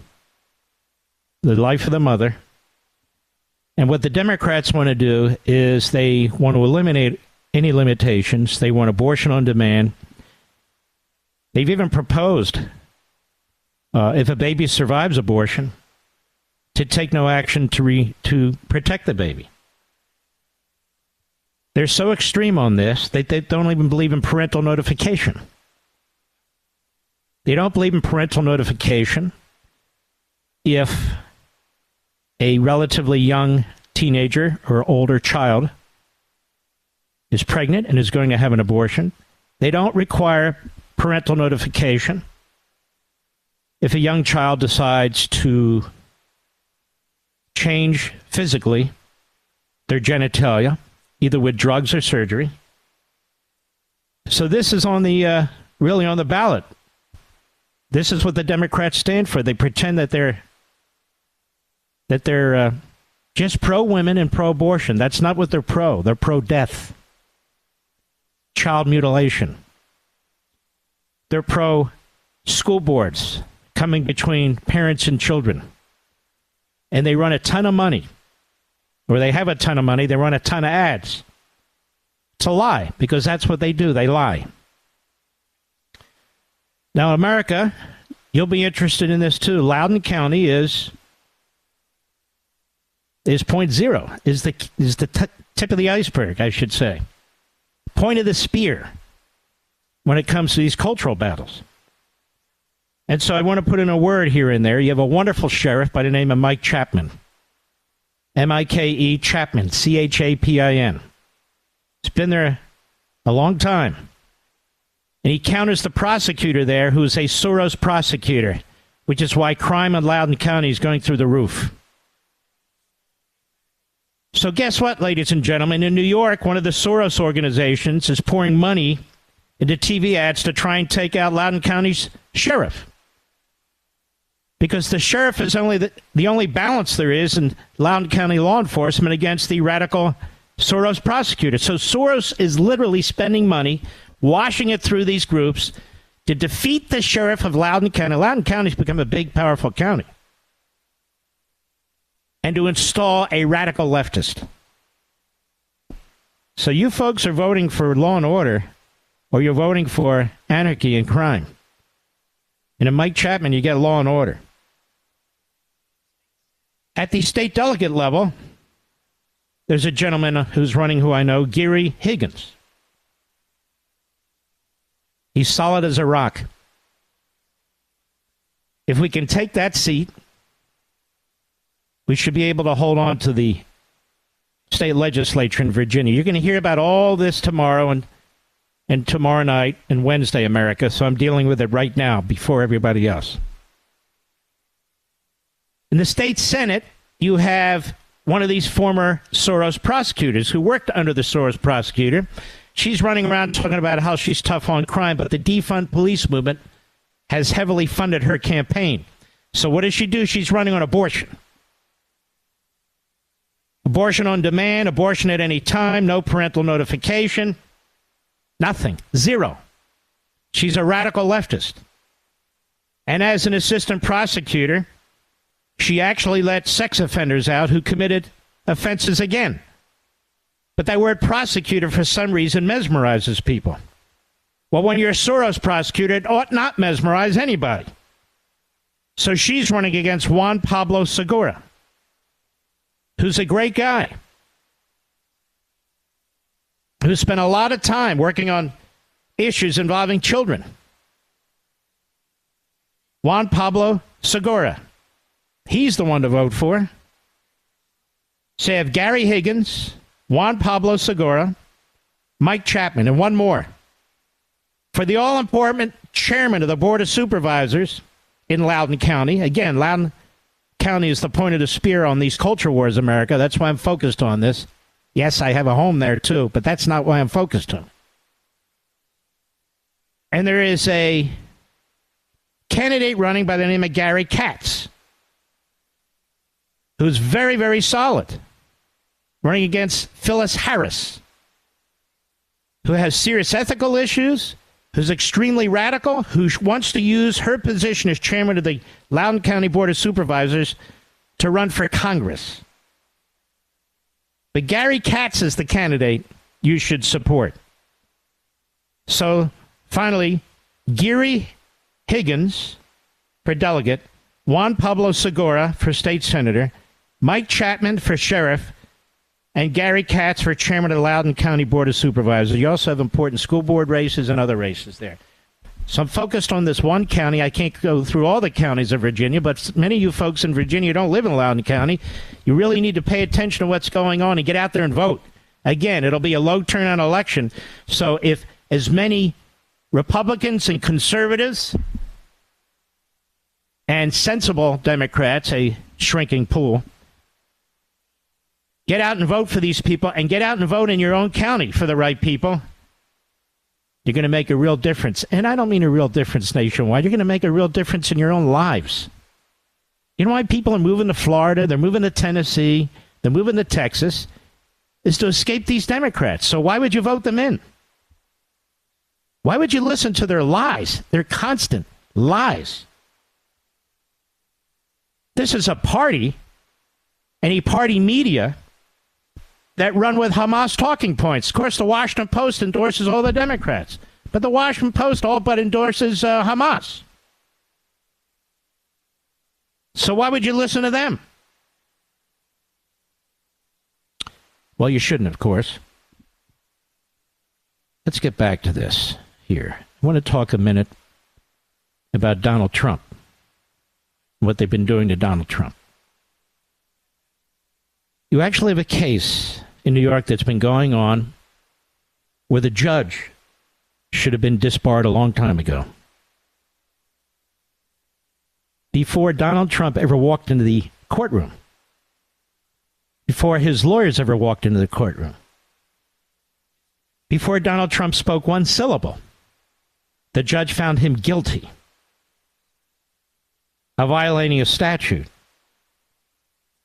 the life of the mother. And what the Democrats want to do is they want to eliminate any limitations. They want abortion on demand. They've even proposed, if a baby survives abortion, to take no action to protect the baby. They're so extreme on this, they don't even believe in parental notification. They don't believe in parental notification if a relatively young teenager or older child is pregnant and is going to have an abortion. They don't require parental notification if a young child decides to change physically their genitalia, either with drugs or surgery. So this is on the really on the ballot. This is what the Democrats stand for. They pretend that they're just pro-women and pro-abortion. That's not what they're pro. They're pro-death, child mutilation. They're pro-school boards coming between parents and children. And they run a ton of money, or they have a ton of money. They run a ton of ads. It's a lie, because that's what they do. They lie. Now, America, you'll be interested in this too. Lowden County is 0.0, is the tip of the iceberg, I should say. Point of the spear when it comes to these cultural battles. And so I want to put in a word here and there. You have a wonderful sheriff by the name of Mike Chapman. M-I-K-E Chapman, C-H-A-P-I-N. He's been there a long time. And he counters the prosecutor there, who's a Soros prosecutor, which is why crime in Loudoun County is going through the roof. So guess what, ladies and gentlemen? In New York, one of the Soros organizations is pouring money into TV ads to try and take out Loudoun County's sheriff. Because the sheriff is only the only balance there is in Loudoun County law enforcement against the radical Soros prosecutor. So Soros is literally spending money, washing it through these groups to defeat the sheriff of Loudoun County. Loudoun County's become a big, powerful county. And to install a radical leftist. So you folks are voting for law and order, or you're voting for anarchy and crime. And in Mike Chapman, you get law and order. At the state delegate level, there's a gentleman who's running who I know, Gary Higgins. He's solid as a rock. If we can take that seat, we should be able to hold on to the state legislature in Virginia. You're going to hear about all this tomorrow and tomorrow night and Wednesday, America, so I'm dealing with it right now before everybody else. In the state Senate, you have one of these former Soros prosecutors who worked under the Soros prosecutor. She's running around talking about how she's tough on crime, but the defund police movement has heavily funded her campaign. So what does she do? She's running on abortion. Abortion on demand, abortion at any time, no parental notification, nothing, zero. She's a radical leftist. And as an assistant prosecutor, she actually let sex offenders out who committed offenses again. But that word prosecutor, for some reason, mesmerizes people. Well, when you're a Soros prosecutor, it ought not mesmerize anybody. So she's running against Juan Pablo Segura, who's a great guy, who spent a lot of time working on issues involving children. Juan Pablo Segura. He's the one to vote for. So you have Gary Higgins, Juan Pablo Segura, Mike Chapman, and one more. For the all-important chairman of the Board of Supervisors in Lowden County. Again, Lowden County is the point of the spear on these culture wars, America. That's why I'm focused on this. Yes, I have a home there, too, but that's not why I'm focused on. And there is a candidate running by the name of Gary Katz, who's very, very solid, running against Phyllis Harris, who has serious ethical issues, who's extremely radical, who wants to use her position as chairman of the Loudoun County Board of Supervisors to run for Congress. But Gary Katz is the candidate you should support. So, finally, Gary Higgins for delegate, Juan Pablo Segura for state senator, Mike Chapman for sheriff, and Gary Katz for chairman of the Loudoun County Board of Supervisors. You also have important school board races and other races there. So I'm focused on this one county. I can't go through all the counties of Virginia, but many of you folks in Virginia don't live in Loudoun County. You really need to pay attention to what's going on and get out there and vote. Again, it'll be a low turnout election. So if as many Republicans and conservatives and sensible Democrats, a shrinking pool, get out and vote for these people, and get out and vote in your own county for the right people, you're going to make a real difference. And I don't mean a real difference nationwide. You're going to make a real difference in your own lives. You know why people are moving to Florida, they're moving to Tennessee, they're moving to Texas, is to escape these Democrats. So why would you vote them in? Why would you listen to their lies, their constant lies? This is a party, any party media, that run with Hamas talking points. Of course, the Washington Post endorses all the Democrats, but the Washington Post all but endorses Hamas. So why would you listen to them? Well, you shouldn't, of course. Let's get back to this here. I want to talk a minute about Donald Trump, what they've been doing to Donald Trump. You actually have a case in New York that's been going on where the judge should have been disbarred a long time ago. Before Donald Trump ever walked into the courtroom. Before his lawyers ever walked into the courtroom. Before Donald Trump spoke one syllable, the judge found him guilty of violating a statute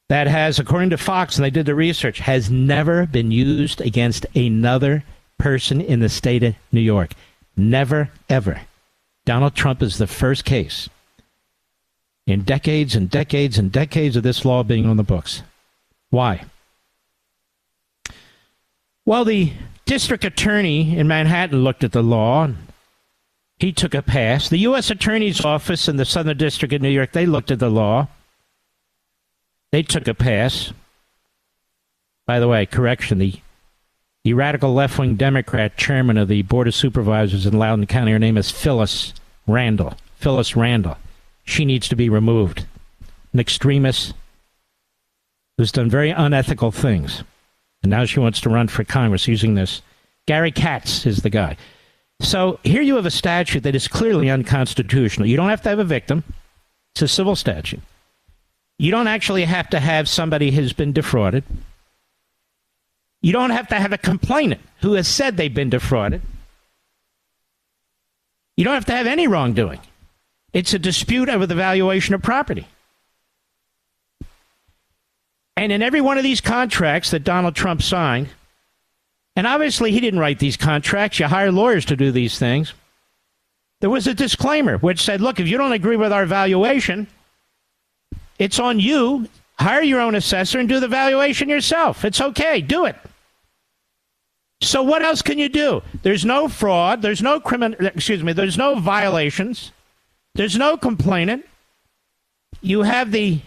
that has, according to Fox, and they did the research, has never been used against another person in the state of New York. Never, ever. Donald Trump is the first case in decades and decades and decades of this law being on the books. Why? Well, the district attorney in Manhattan looked at the law, and he took a pass. The U.S. Attorney's Office in the Southern District of New York, they looked at the law. They took a pass. By the way, correction, the radical left-wing Democrat chairman of the Board of Supervisors in Loudoun County, her name is Phyllis Randall. Phyllis Randall. She needs to be removed. An extremist who's done very unethical things. And now she wants to run for Congress using this. Gary Katz is the guy. So here you have a statute that is clearly unconstitutional. You don't have to have a victim. It's a civil statute. You don't actually have to have somebody who's been defrauded. You don't have to have a complainant who has said they've been defrauded. You don't have to have any wrongdoing. It's a dispute over the valuation of property. And in every one of these contracts that Donald Trump signed, and obviously he didn't write these contracts, you hire lawyers to do these things, there was a disclaimer which said, look, if you don't agree with our valuation, it's on you. Hire your own assessor and do the valuation yourself. It's okay. Do it. So what else can you do? There's no fraud. There's no there's no violations. There's no complainant. You have the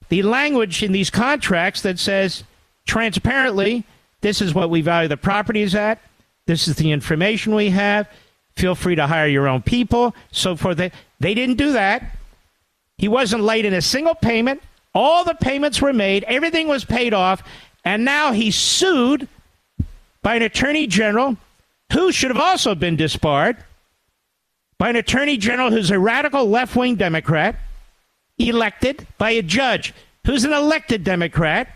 language in these contracts that says transparently, this is what we value the properties at. This is the information we have. Feel free to hire your own people. So forth. They didn't do that. He wasn't late in a single payment. All the payments were made. Everything was paid off. And now he's sued by an attorney general who should have also been disbarred, by an attorney general who's a radical left-wing Democrat, elected by a judge who's an elected Democrat.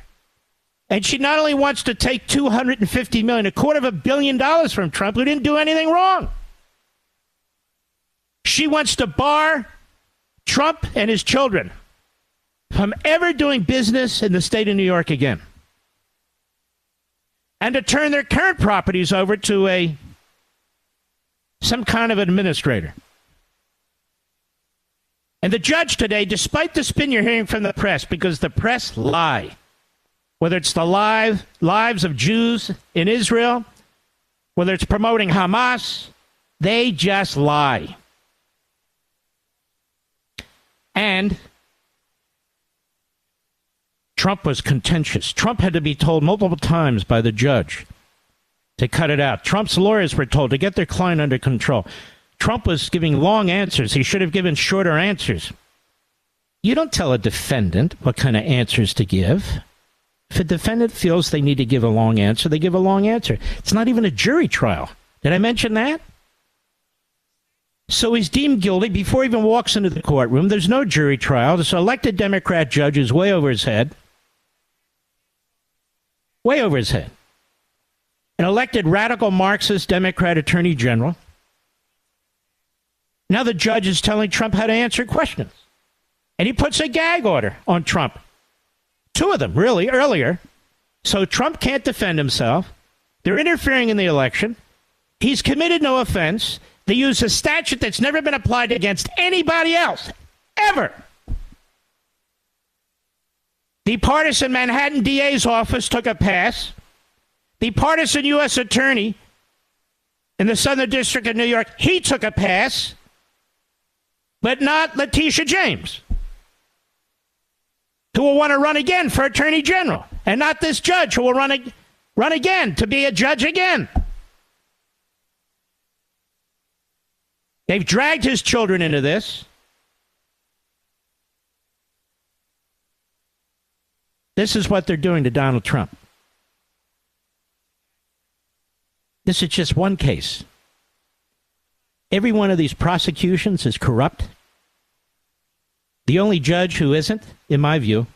And she not only wants to take $250 million, $250 million from Trump, who didn't do anything wrong. She wants to bar Trump and his children from ever doing business in the state of New York again, and to turn their current properties over to some kind of administrator. And the judge today, despite the spin you're hearing from the press, because the press lie, whether it's the lives of Jews in Israel, whether it's promoting Hamas, they just lie. And Trump was contentious. Trump had to be told multiple times by the judge to cut it out. Trump's lawyers were told to get their client under control. Trump was giving long answers. He should have given shorter answers. You don't tell a defendant what kind of answers to give. If a defendant feels they need to give a long answer, they give a long answer. It's not even a jury trial. Did I mention that? So he's deemed guilty before he even walks into the courtroom. There's no jury trial. This elected Democrat judge is way over his head. Way over his head. An elected radical Marxist Democrat attorney general. Now the judge is telling Trump how to answer questions. And he puts a gag order on Trump. Two of them, really, earlier. So Trump can't defend himself. They're interfering in the election. He's committed no offense. They use a statute that's never been applied against anybody else, ever. The partisan Manhattan DA's office took a pass. The partisan U.S. attorney in the Southern District of New York, he took a pass, but not Letitia James, who will want to run again for attorney general, and not this judge who will run again to be a judge again. They've dragged his children into this. This is what they're doing to Donald Trump. This is just one case. Every one of these prosecutions is corrupt. The only judge who isn't, in my view,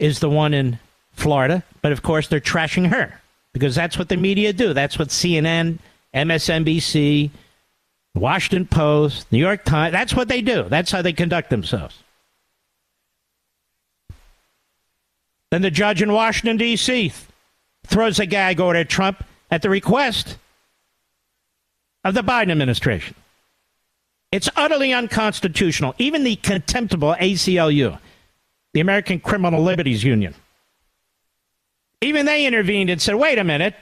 is the one in Florida. But, of course, they're trashing her because that's what the media do. That's what CNN, MSNBC, Washington Post, New York Times, that's what they do. That's how they conduct themselves. Then the judge in Washington, D.C. throws a gag order at Trump at the request of the Biden administration. It's utterly unconstitutional. Even the contemptible ACLU, the American Criminal Liberties Union, even they intervened and said, wait a minute,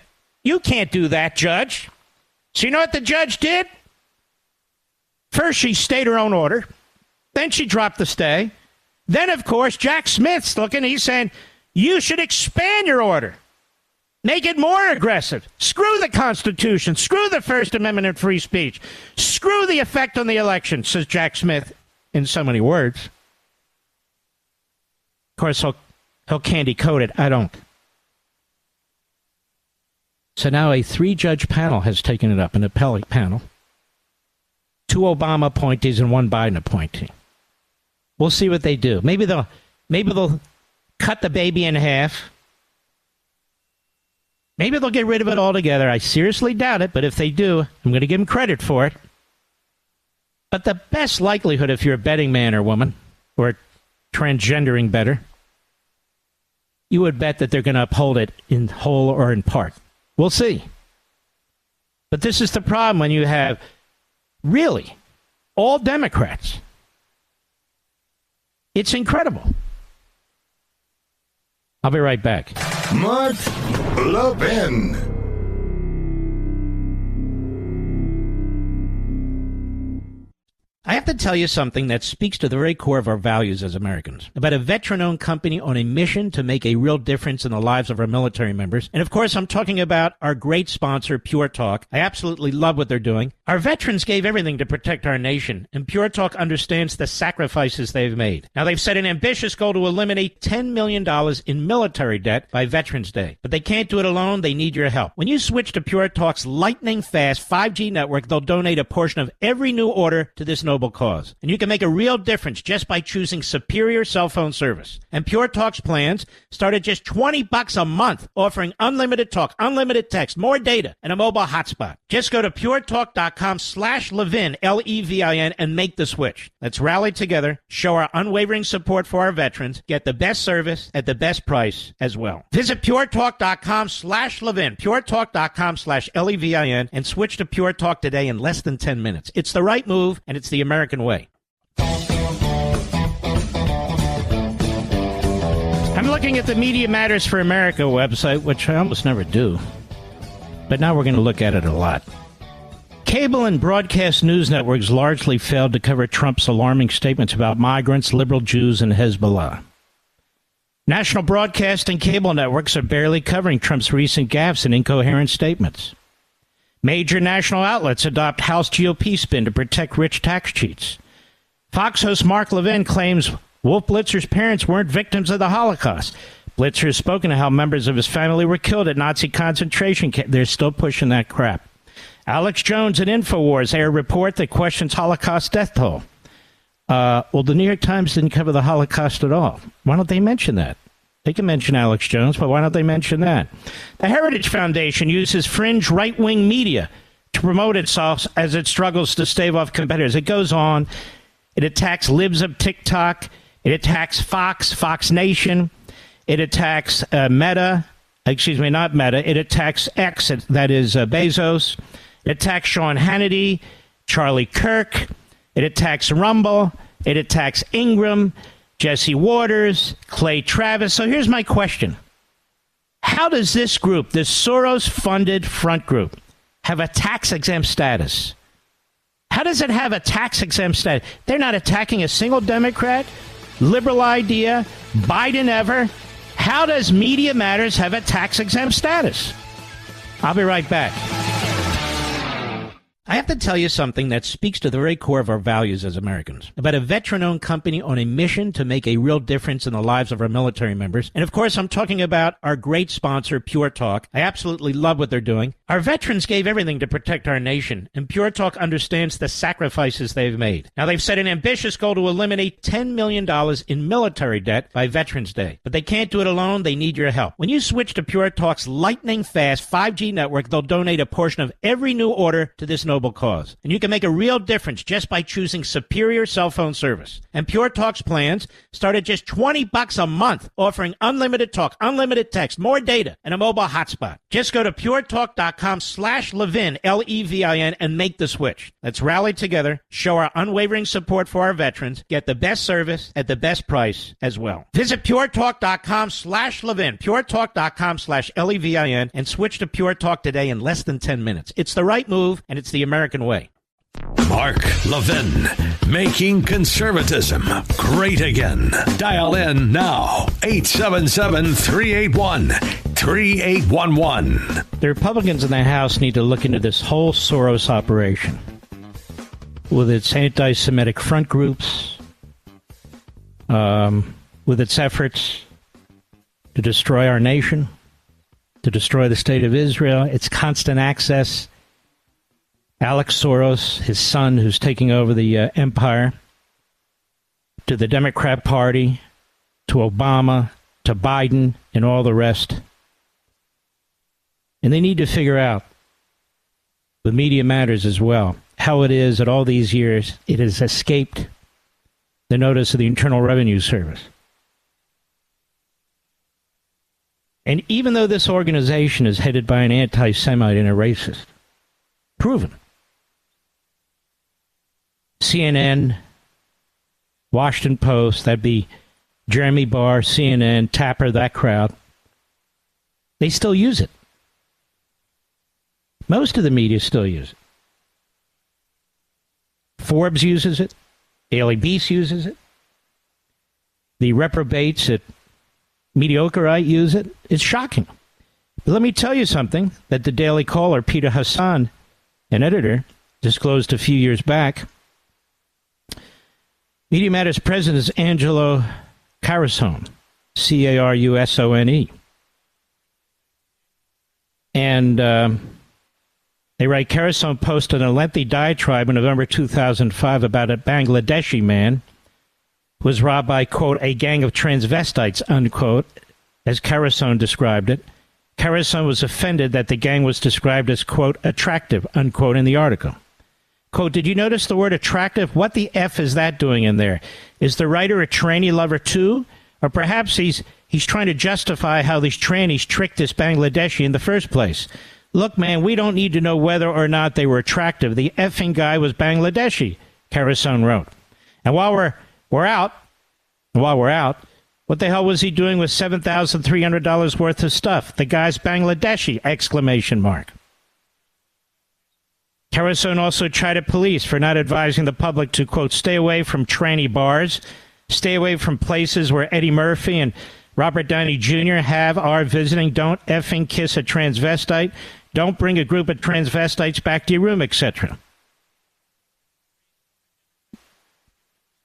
you can't do that, Judge. So you know what the judge did? First, she stayed her own order. Then she dropped the stay. Then, of course, Jack Smith's looking. He's saying, you should expand your order. Make it more aggressive. Screw the Constitution. Screw the First Amendment and free speech. Screw the effect on the election, says Jack Smith in so many words. Of course, he'll candy coat it. I don't. So now a 3-judge panel has taken it up, an appellate panel. 2 Obama appointees and 1 Biden appointee. We'll see what they do. Maybe they'll cut the baby in half. Maybe they'll get rid of it altogether. I seriously doubt it, but if they do, I'm going to give them credit for it. But the best likelihood, if you're a betting man or woman, or transgendering better, you would bet that they're going to uphold it in whole or in part. We'll see. But this is the problem when you have really all Democrats. It's incredible. I'll be right back. Mark Levin. I have to tell you something that speaks to the very core of our values as Americans. About a veteran-owned company on a mission to make a real difference in the lives of our military members. And of course, I'm talking about our great sponsor, Pure Talk. I absolutely love what they're doing. Our veterans gave everything to protect our nation, and Pure Talk understands the sacrifices they've made. Now, they've set an ambitious goal to eliminate $10 million in military debt by Veterans Day. But they can't do it alone. They need your help. When you switch to Pure Talk's lightning-fast 5G network, they'll donate a portion of every new order to this noble cause. And you can make a real difference just by choosing superior cell phone service. And Pure Talk's plans start at just $20 a month, offering unlimited talk, unlimited text, more data, and a mobile hotspot. Just go to puretalk.com/Levin, Levin, and make the switch. Let's rally together, show our unwavering support for our veterans, get the best service at the best price as well. Visit puretalk.com/Levin, puretalk.com/Levin, and switch to Pure Talk today in less than 10 minutes. It's the right move, and it's the American way. I'm looking at the Media Matters for America website, which I almost never do. But now we're going to look at it a lot. Cable and broadcast news networks largely failed to cover Trump's alarming statements about migrants, liberal Jews, and Hezbollah. National broadcast and cable networks are barely covering Trump's recent gaffes and incoherent statements. Major national outlets adopt House GOP spin to protect rich tax cheats. Fox host Mark Levin claims Wolf Blitzer's parents weren't victims of the Holocaust. Blitzer has spoken to how members of his family were killed at Nazi concentration camps. They're still pushing that crap. Alex Jones at InfoWars air a report that questions Holocaust death toll. Well, the New York Times didn't cover the Holocaust at all. Why don't they mention that? They can mention Alex Jones, but why don't they mention that? The Heritage Foundation uses fringe right-wing media to promote itself as it struggles to stave off competitors. It goes on. It attacks libs of TikTok. It attacks Fox Nation. It attacks Meta. Not Meta. It attacks X, that is Bezos. It attacks Sean Hannity, Charlie Kirk. It attacks Rumble. It attacks Ingram, Jesse Waters, Clay Travis. So here's my question. How does this group, this Soros-funded front group, have a tax-exempt status? How does it have a tax-exempt status? They're not attacking a single Democrat, liberal idea, Biden ever. How does Media Matters have a tax-exempt status? I'll be right back. I have to tell you something that speaks to the very core of our values as Americans. About a veteran-owned company on a mission to make a real difference in the lives of our military members. And of course, I'm talking about our great sponsor, Pure Talk. I absolutely love what they're doing. Our veterans gave everything to protect our nation, and Pure Talk understands the sacrifices they've made. Now, they've set an ambitious goal to eliminate $10 million in military debt by Veterans Day. But they can't do it alone. They need your help. When you switch to Pure Talk's lightning-fast 5G network, they'll donate a portion of every new order to this noble cause. And you can make a real difference just by choosing superior cell phone service. And Pure Talk's plans start at just $20 a month, offering unlimited talk, unlimited text, more data, and a mobile hotspot. Just go to puretalk.com/Levin, Levin, and make the switch. Let's rally together, show our unwavering support for our veterans, get the best service at the best price as well. Visit puretalk.com/Levin, puretalk.com/Levin, and switch to Pure Talk today in less than 10 minutes. It's the right move, and it's the American way. Mark Levin, making conservatism great again. Dial in now, 877-381-3811. The Republicans in the House need to look into this whole Soros operation with its anti-Semitic front groups, with its efforts to destroy our nation, to destroy the state of Israel, its constant access. Alex Soros, his son, who's taking over the empire, to the Democrat Party, to Obama, to Biden, and all the rest. And they need to figure out, with Media Matters as well, how it is that all these years it has escaped the notice of the Internal Revenue Service. And even though this organization is headed by an anti-Semite and a racist, proven, CNN, Washington Post, that'd be Jeremy Barr, CNN, Tapper, that crowd, they still use it. Most of the media still use it. Forbes uses it. Daily Beast uses it. The reprobates at Mediocreite use it. It's shocking. But let me tell you something that the Daily Caller, Peter Hassan, an editor, disclosed a few years back. Media Matters president is Angelo Carusone, Carusone. And they write, Carusone posted a lengthy diatribe in November 2005 about a Bangladeshi man who was robbed by, quote, a gang of transvestites, unquote, as Carusone described it. Carusone was offended that the gang was described as, quote, attractive, unquote, in the article. Quote, did you notice the word attractive? What the F is that doing in there? Is the writer a tranny lover too? Or perhaps he's trying to justify how these trannies tricked this Bangladeshi in the first place. Look, man, we don't need to know whether or not they were attractive. The effing guy was Bangladeshi, Carusone wrote. And while we're out, what the hell was he doing with $7,300 worth of stuff? The guy's Bangladeshi, exclamation mark. Carusone also chided police for not advising the public to, quote, stay away from tranny bars, stay away from places where Eddie Murphy and Robert Downey Jr. are visiting. Don't effing kiss a transvestite. Don't bring a group of transvestites back to your room, etc.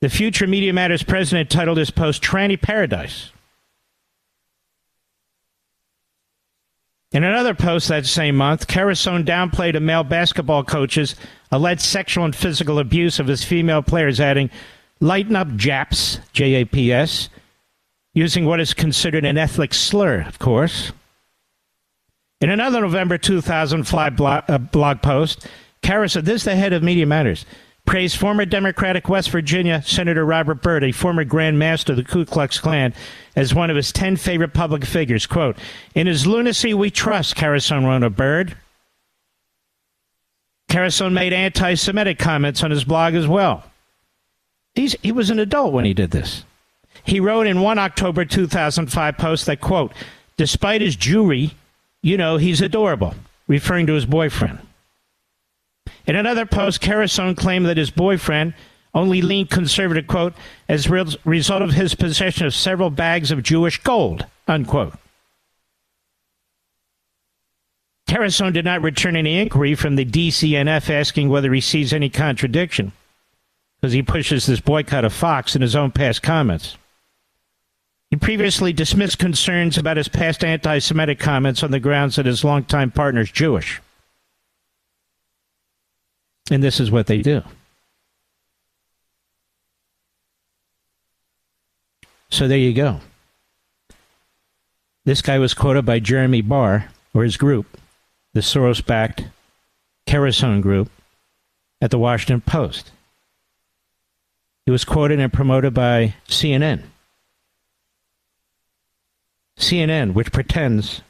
The future Media Matters president titled his post, Tranny Paradise. In another post that same month, Carusone downplayed a male basketball coach's alleged sexual and physical abuse of his female players, adding, lighten up, Japs, J-A-P-S, using what is considered an ethnic slur, of course. In another November 2005 blog post, Carusone, this is the head of Media Matters, praised former Democratic West Virginia Senator Robert Byrd, a former Grand Master of the Ku Klux Klan, as one of his 10 favorite public figures. Quote, in his lunacy we trust, Carusone wrote of Byrd. Carusone made anti-Semitic comments on his blog as well. He was an adult when he did this. He wrote in one October 2005 post that, quote, despite his Jewry, you know, he's adorable, referring to his boyfriend. In another post, Carusone claimed that his boyfriend only leaned conservative, quote, as a result of his possession of several bags of Jewish gold, unquote. Carusone did not return any inquiry from the DCNF asking whether he sees any contradiction, because he pushes this boycott of Fox in his own past comments. He previously dismissed concerns about his past anti-Semitic comments on the grounds that his longtime partner is Jewish. And this is what they do. So there you go. This guy was quoted by Jeremy Barr, or his group, the Soros-backed Carusone group, at the Washington Post. He was quoted and promoted by CNN. CNN, which pretends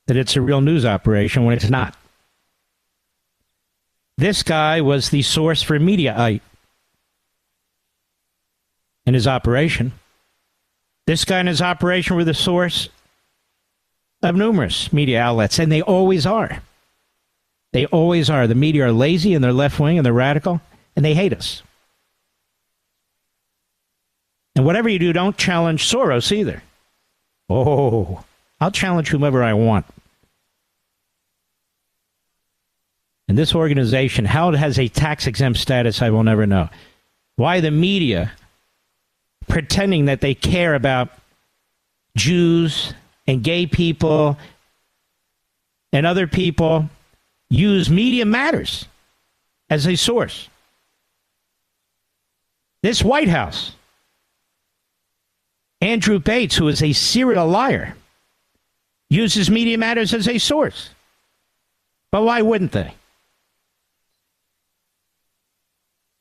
that it's a real news operation when it's not. This guy was the source for Mediaite in his operation. This guy and his operation were the source of numerous media outlets, and they always are. They always are. The media are lazy, and they're left-wing, and they're radical, and they hate us. And whatever you do, don't challenge Soros either. Oh, I'll challenge whomever I want. And this organization, how it has a tax-exempt status, I will never know. Why the media, pretending that they care about Jews and gay people and other people, use Media Matters as a source. This White House, Andrew Bates, who is a serial liar, uses Media Matters as a source. But why wouldn't they?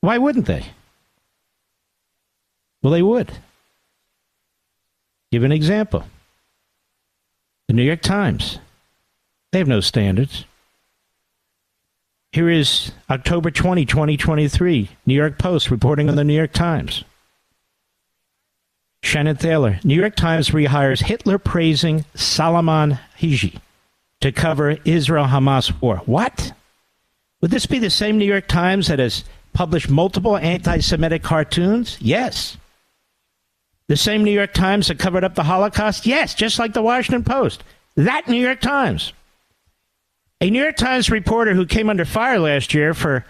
Why wouldn't they? Well, they would. Give an example. The New York Times. They have no standards. Here is October 20, 2023, New York Post reporting on the New York Times. Shannon Thaler, New York Times rehires Hitler-praising Salman Hiji to cover Israel-Hamas war. What? Would this be the same New York Times that has published multiple anti-Semitic cartoons? Yes. The same New York Times that covered up the Holocaust? Yes, just like the Washington Post. That New York Times. A New York Times reporter who came under fire last year for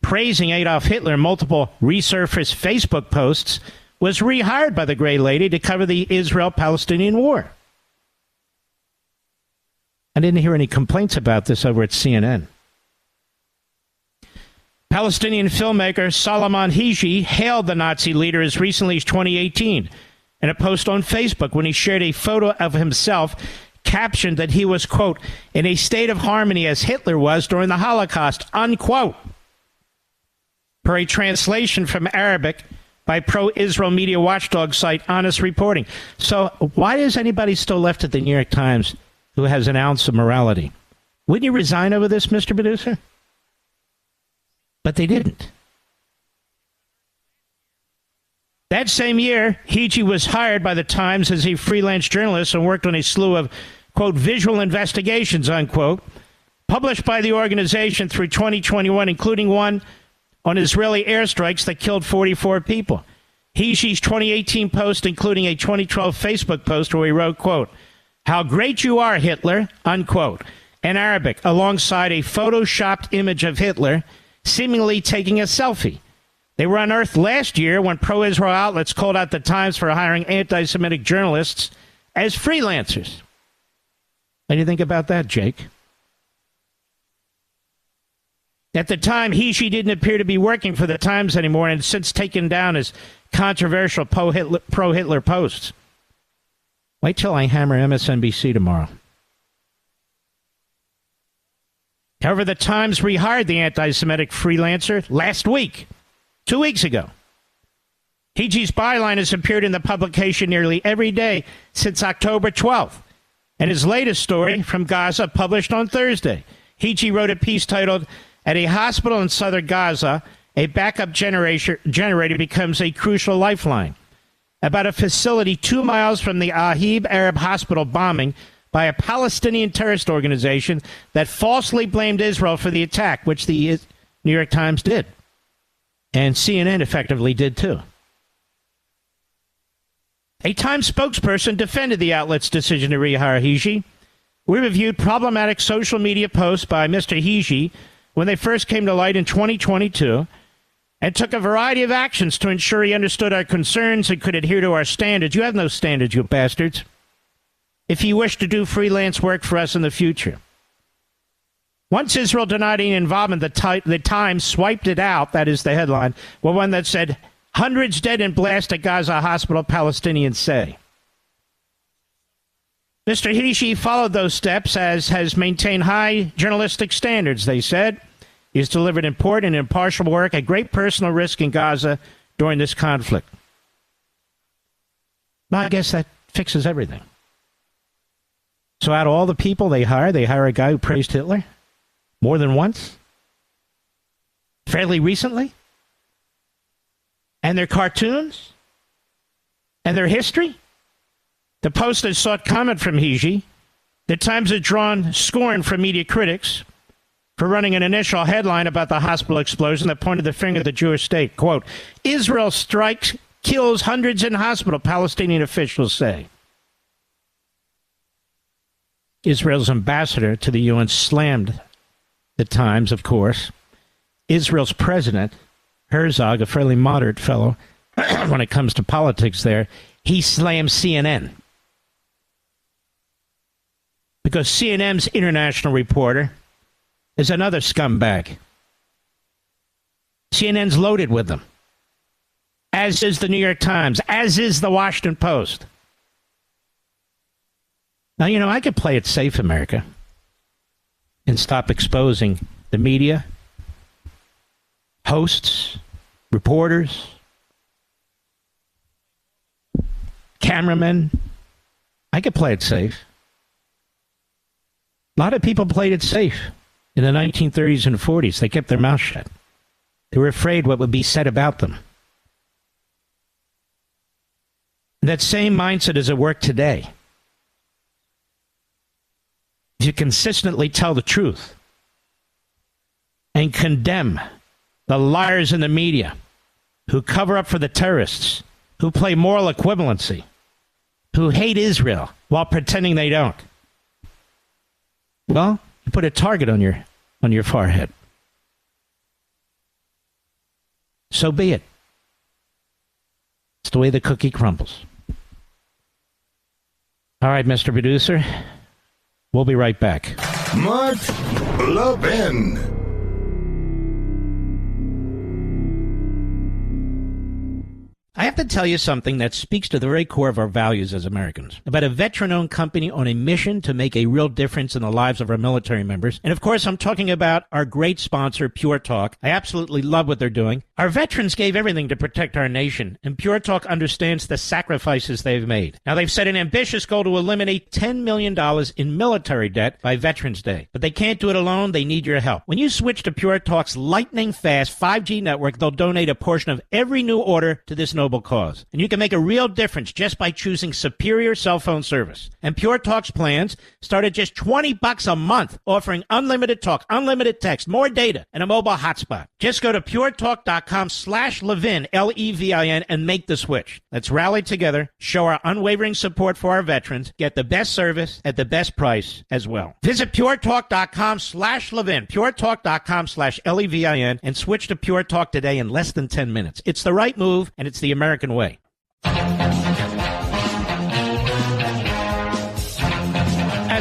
praising Adolf Hitler in multiple resurfaced Facebook posts was rehired by the Gray Lady to cover the Israel-Palestinian war. I didn't hear any complaints about this over at CNN. Palestinian filmmaker Salman Hiji hailed the Nazi leader as recently as 2018 in a post on Facebook when he shared a photo of himself captioned that he was, quote, in a state of harmony as Hitler was during the Holocaust, unquote. Per a translation from Arabic by pro-Israel media watchdog site Honest Reporting. So why is anybody still left at the New York Times who has an ounce of morality? Wouldn't you resign over this, Mr. Producer? But they didn't. That same year, Hiji was hired by the Times as a freelance journalist and worked on a slew of, quote, visual investigations, unquote, published by the organization through 2021, including one on Israeli airstrikes that killed 44 people. Hiji's 2018 post, including a 2012 Facebook post where he wrote, quote, how great you are, Hitler, unquote, in Arabic, alongside a photoshopped image of Hitler seemingly taking a selfie. They were unearthed last year when pro-Israel outlets called out the Times for hiring anti-Semitic journalists as freelancers. What do you think about that, Jake? At the time, Hiji didn't appear to be working for the Times anymore and has since taken down his controversial pro-Hitler posts. Wait till I hammer MSNBC tomorrow. However, the Times rehired the anti-Semitic freelancer last week, 2 weeks ago. Hiji's byline has appeared in the publication nearly every day since October 12th, and his latest story from Gaza published on Thursday. Hiji wrote a piece titled, at a hospital in southern Gaza, a backup generator becomes a crucial lifeline. About a facility 2 miles from the Ahib Arab Hospital bombing by a Palestinian terrorist organization that falsely blamed Israel for the attack, which the New York Times did. And CNN effectively did too. A Times spokesperson defended the outlet's decision to rehire Hiji. We reviewed problematic social media posts by Mr. Hiji when they first came to light in 2022 and took a variety of actions to ensure he understood our concerns and could adhere to our standards. You have no standards, you bastards. If you wish to do freelance work for us in the future. Once Israel denied any involvement, the Times swiped it out, that is the headline, well, one that said, hundreds dead in blast at Gaza hospital, Palestinians say. Mr. Hiji followed those steps, as has maintained high journalistic standards, they said. He has delivered important and impartial work at great personal risk in Gaza during this conflict. Well, I guess that fixes everything. So out of all the people they hire a guy who praised Hitler more than once, fairly recently, and their cartoons, and their history. The Post has sought comment from Hiji. The Times has drawn scorn from media critics for running an initial headline about the hospital explosion that pointed the finger at the Jewish state. Quote, Israel strikes, kills hundreds in hospital, Palestinian officials say. Israel's ambassador to the UN slammed the Times, of course. Israel's president, Herzog, a fairly moderate fellow when it comes to politics there, he slammed CNN. Because CNN's international reporter is another scumbag. CNN's loaded with them. As is the New York Times, as is the Washington Post. Now, you know, I could play it safe, America, and stop exposing the media, hosts, reporters, cameramen. I could play it safe. A lot of people played it safe in the 1930s and 40s. They kept their mouth shut. They were afraid what would be said about them. That same mindset is at work today. If you consistently tell the truth and condemn the liars in the media who cover up for the terrorists, who play moral equivalency, who hate Israel while pretending they don't, well, you put a target on your forehead. So be it. It's the way the cookie crumbles. All right, Mr. Producer, we'll be right back. Mark Levin. I have to tell you something that speaks to the very core of our values as Americans. About a veteran-owned company on a mission to make a real difference in the lives of our military members. And of course, I'm talking about our great sponsor, Pure Talk. I absolutely love what they're doing. Our veterans gave everything to protect our nation, and Pure Talk understands the sacrifices they've made. Now, they've set an ambitious goal to eliminate $10 million in military debt by Veterans Day. But they can't do it alone. They need your help. When you switch to Pure Talk's lightning-fast 5G network, they'll donate a portion of every new order to this noble cause. And you can make a real difference just by choosing superior cell phone service. And Pure Talk's plans start at just $20 a month, offering unlimited talk, unlimited text, more data, and a mobile hotspot. Just go to puretalk.com/Levin, Levin, and make the switch. Let's rally together, show our unwavering support for our veterans, get the best service at the best price as well. Visit puretalk.com/Levin, puretalk.com/Levin, and switch to Pure Talk today in less than 10 minutes. It's the right move, and it's the American way. I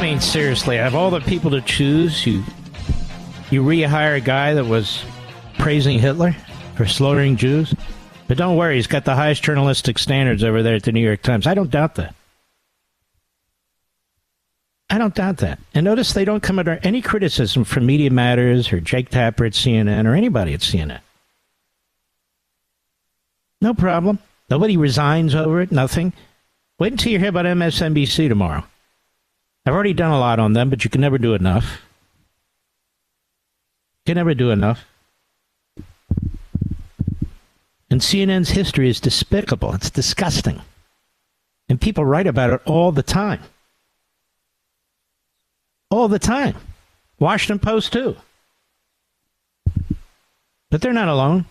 mean, seriously, out of all the people to choose, you rehire a guy that was praising Hitler for slaughtering Jews? But don't worry, he's got the highest journalistic standards over there at the New York Times. I don't doubt that. I don't doubt that. And notice they don't come under any criticism from Media Matters or Jake Tapper at CNN or anybody at CNN. No problem. Nobody resigns over it, nothing. Wait until you hear about MSNBC tomorrow. I've already done a lot on them, but you can never do enough. You can never do enough. And CNN's history is despicable. It's disgusting. And people write about it all the time. All the time. Washington Post, too. But they're not alone.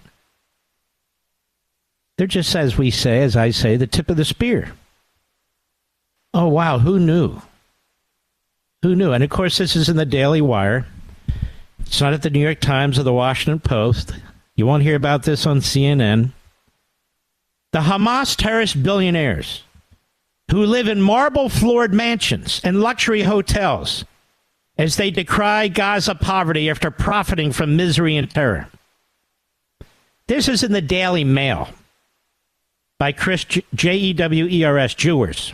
They're just, as we say, as I say, the tip of the spear. Oh, wow, who knew? Who knew? And, of course, this is in the Daily Wire. It's not at the New York Times or the Washington Post. You won't hear about this on CNN. The Hamas terrorist billionaires who live in marble-floored mansions and luxury hotels as they decry Gaza poverty after profiting from misery and terror. This is in the Daily Mail by Chris Jewers, Jewers.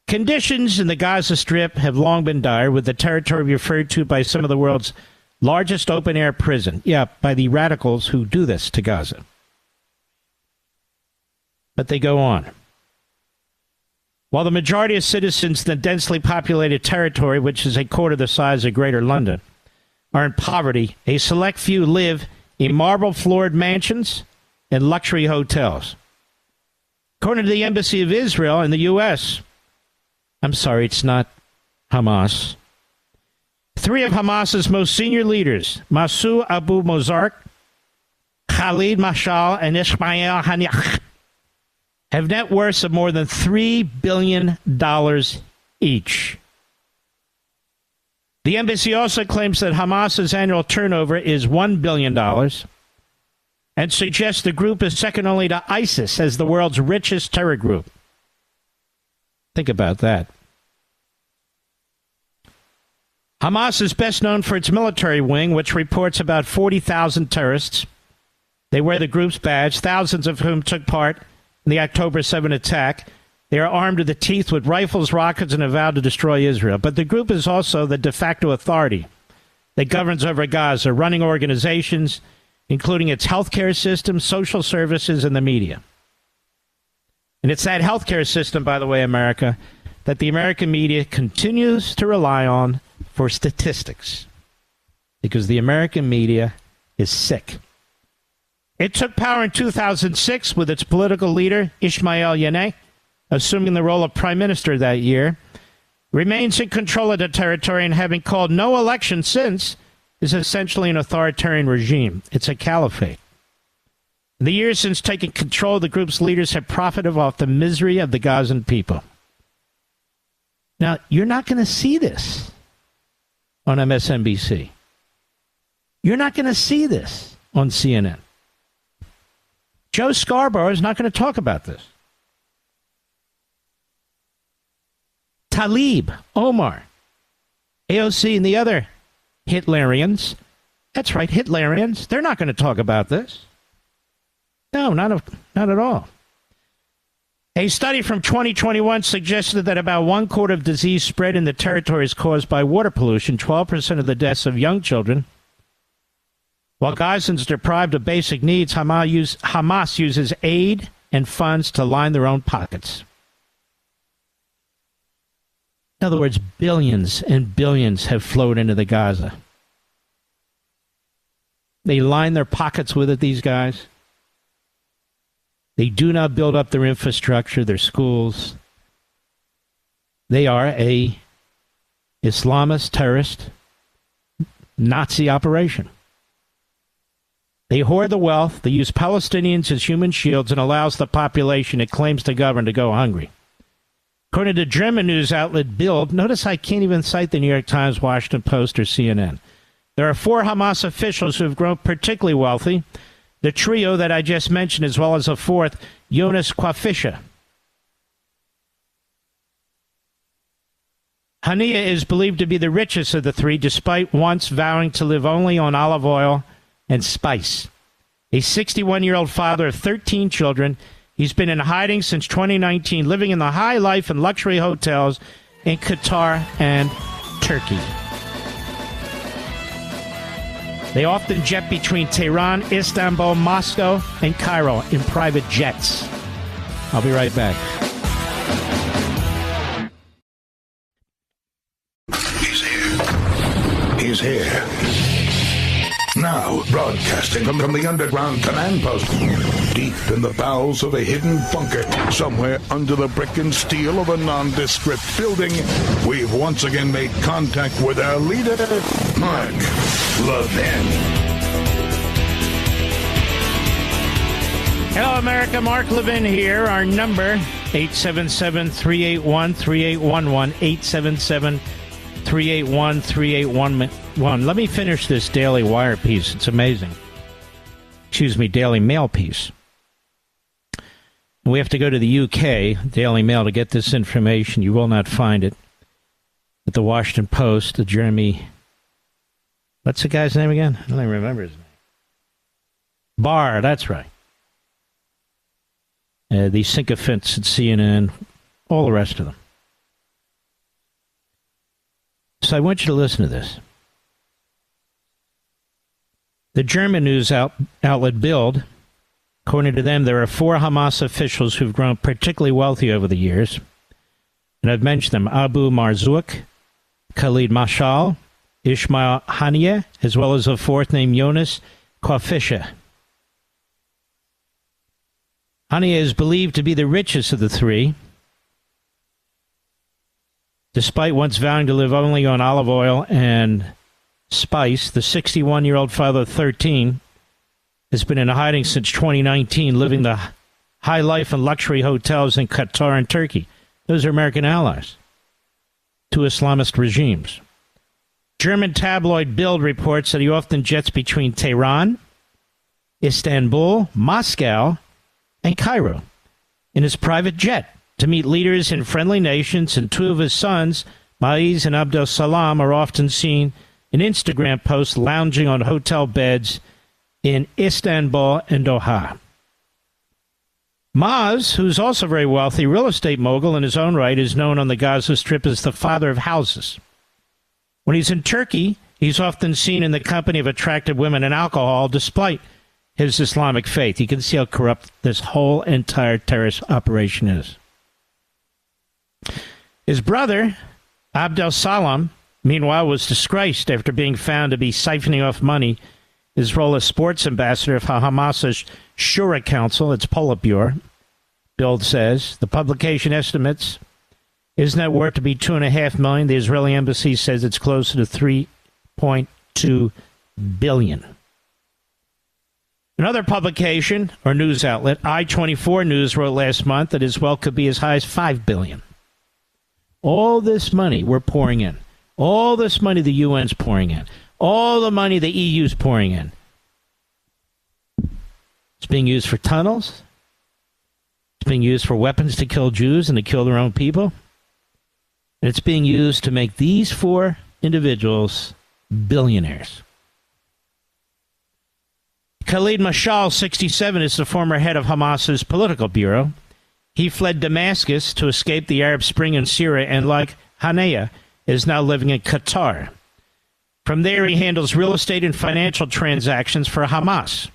Conditions in the Gaza Strip have long been dire, with the territory referred to by some of the world's largest open-air prison. Yeah, by the radicals who do this to Gaza. But they go on. While the majority of citizens in the densely populated territory, which is a quarter the size of Greater London, are in poverty, a select few live in marble-floored mansions and luxury hotels. According to the Embassy of Israel in the U.S., I'm sorry, it's not Hamas. 3 of Hamas's most senior leaders, Massoud Abu Mozark, Khalid Mashal, and Ismail Haniyeh, have net worths of more than $3 billion each. The embassy also claims that Hamas's annual turnover is $1 billion and suggests the group is second only to ISIS as the world's richest terror group. Think about that. Hamas is best known for its military wing, which reports about 40,000 terrorists. They wear the group's badge, thousands of whom took part in the October 7 attack. They are armed to the teeth with rifles, rockets, and have vowed to destroy Israel. But the group is also the de facto authority that governs over Gaza, running organizations, including its healthcare system, social services, and the media. And it's that healthcare system, by the way, America, that the American media continues to rely on for statistics. Because the American media is sick. It took power in 2006 with its political leader, Ismail Haniyeh, assuming the role of prime minister that year, remains in control of the territory and having called no election since, is essentially an authoritarian regime. It's a caliphate. In the years since taking control, the group's leaders have profited off the misery of the Gazan people. Now, you're not going to see this on MSNBC. You're not going to see this on CNN. Joe Scarborough is not going to talk about this. Talib, Omar, AOC, and the other Hitlerians, that's right, Hitlerians, they're not going to talk about this. No, not at all. A study from 2021 suggested that about 1/4 of disease spread in the territory is caused by water pollution, 12% of the deaths of young children. While Gazans deprived of basic needs, Hamas uses aid and funds to line their own pockets. In other words, billions and billions have flowed into the Gaza. They line their pockets with it, these guys. They do not build up their infrastructure, their schools. They are a Islamist, terrorist, Nazi operation. They hoard the wealth, they use Palestinians as human shields, and allows the population it claims to govern to go hungry. According to German news outlet Bild, notice I can't even cite the New York Times, Washington Post, or CNN. There are 4 Hamas officials who have grown particularly wealthy. The trio that I just mentioned, as well as a 4th, Jonas Quafisha. Hania is believed to be the richest of the 3, despite once vowing to live only on olive oil and spice. A 61-year-old father of 13 children, he's been in hiding since 2019, living in the high life and luxury hotels in Qatar and Turkey. They often jet between Tehran, Istanbul, Moscow, and Cairo in private jets. I'll be right back. He's here. He's here. Now, broadcasting from the underground command post, deep in the bowels of a hidden bunker, somewhere under the brick and steel of a nondescript building, we've once again made contact with our leader, Mark Levin. Hello, America. Mark Levin here. Our number, 877-381-3811, 877-381-3811. Let me finish this Daily Wire piece. It's amazing. Daily Mail piece. We have to go to the UK, Daily Mail, to get this information. You will not find it at the Washington Post, the Jeremy... What's the guy's name again? I don't even remember his name. Barr, that's right. The sycophants at CNN, all the rest of them. So I want you to listen to this. The German news outlet Bild, according to them, there are 4 Hamas officials who've grown particularly wealthy over the years. And I've mentioned them: Abu Marzouk, Khalid Mashal, Ismail Haniyeh, as well as a 4th named Jonas Quafisha. Haniyeh is believed to be the richest of the 3, despite once vowing to live only on olive oil and spice. The 61-year-old father of 13 has been in hiding since 2019, living the high life and luxury hotels in Qatar and Turkey. Those are American allies to Islamist regimes. German tabloid Bild reports that he often jets between Tehran, Istanbul, Moscow, and Cairo in his private jet to meet leaders in friendly nations, and 2 of his sons, Maïz and Abdel Salam, are often seen in Instagram posts lounging on hotel beds in Istanbul and Doha. Maaz, who's also a very wealthy real estate mogul in his own right, is known on the Gaza Strip as the father of houses. When he's in Turkey, he's often seen in the company of attractive women and alcohol, despite his Islamic faith. You can see how corrupt this whole entire terrorist operation is. His brother, Abdel Salam, meanwhile, was disgraced after being found to be siphoning off money. His role as sports ambassador for Hamas's Shura Council, its Politburo, Bild says. The publication estimates his net worth to be $2.5 million. The Israeli embassy says it's closer to $3.2 billion. Another publication or news outlet, I-24 News, wrote last month that his wealth could be as high as $5 billion. All this money we're pouring in, all this money the UN's pouring in, all the money the EU's pouring in, it's being used for tunnels. It's being used for weapons to kill Jews and to kill their own people. And it's being used to make these four individuals billionaires. Khalid Mashal, 67, is the former head of Hamas's political bureau. He fled Damascus to escape the Arab Spring in Syria and, like Hanea, is now living in Qatar. From there, he handles real estate and financial transactions for Hamas.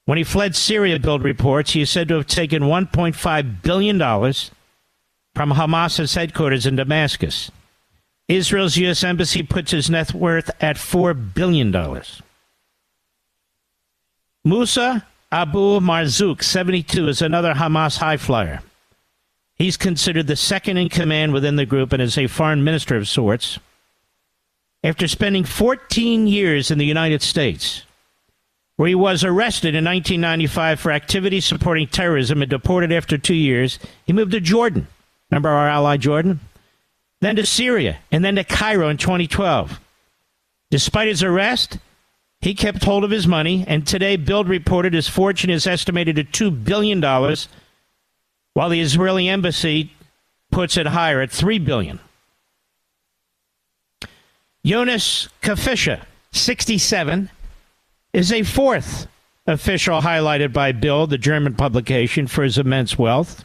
When he fled Syria, Bild reports, he is said to have taken $1.5 billion from Hamas's headquarters in Damascus. Israel's U.S. Embassy puts his net worth at $4 billion. Musa Abu Marzouk, 72, is another Hamas high flyer. He's considered the second in command within the group and is a foreign minister of sorts. After spending 14 years in the United States, where he was arrested in 1995 for activities supporting terrorism and deported after 2 years, he moved to Jordan. Remember our ally Jordan? Then to Syria, and then to Cairo in 2012. Despite his arrest, he kept hold of his money, and today Bild reported his fortune is estimated at $2 billion, while the Israeli embassy puts it higher at $3 billion. Jonas Kafisha, 67, is a fourth official highlighted by Bild, the German publication, for his immense wealth.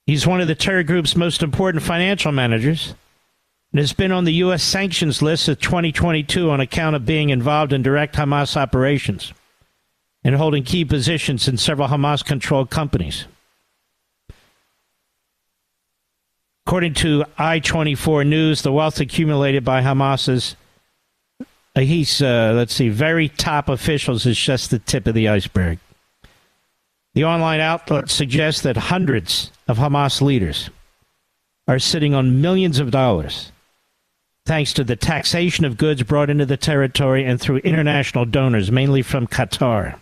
He's one of the terror group's most important financial managers and has been on the U.S. sanctions list of 2022 on account of being involved in direct Hamas operations and holding key positions in several Hamas-controlled companies. According to I-24 News, the wealth accumulated by Hamas's very top officials is just the tip of the iceberg. The online outlet suggests that hundreds of Hamas leaders are sitting on millions of dollars thanks to the taxation of goods brought into the territory and through international donors, mainly from Qatar.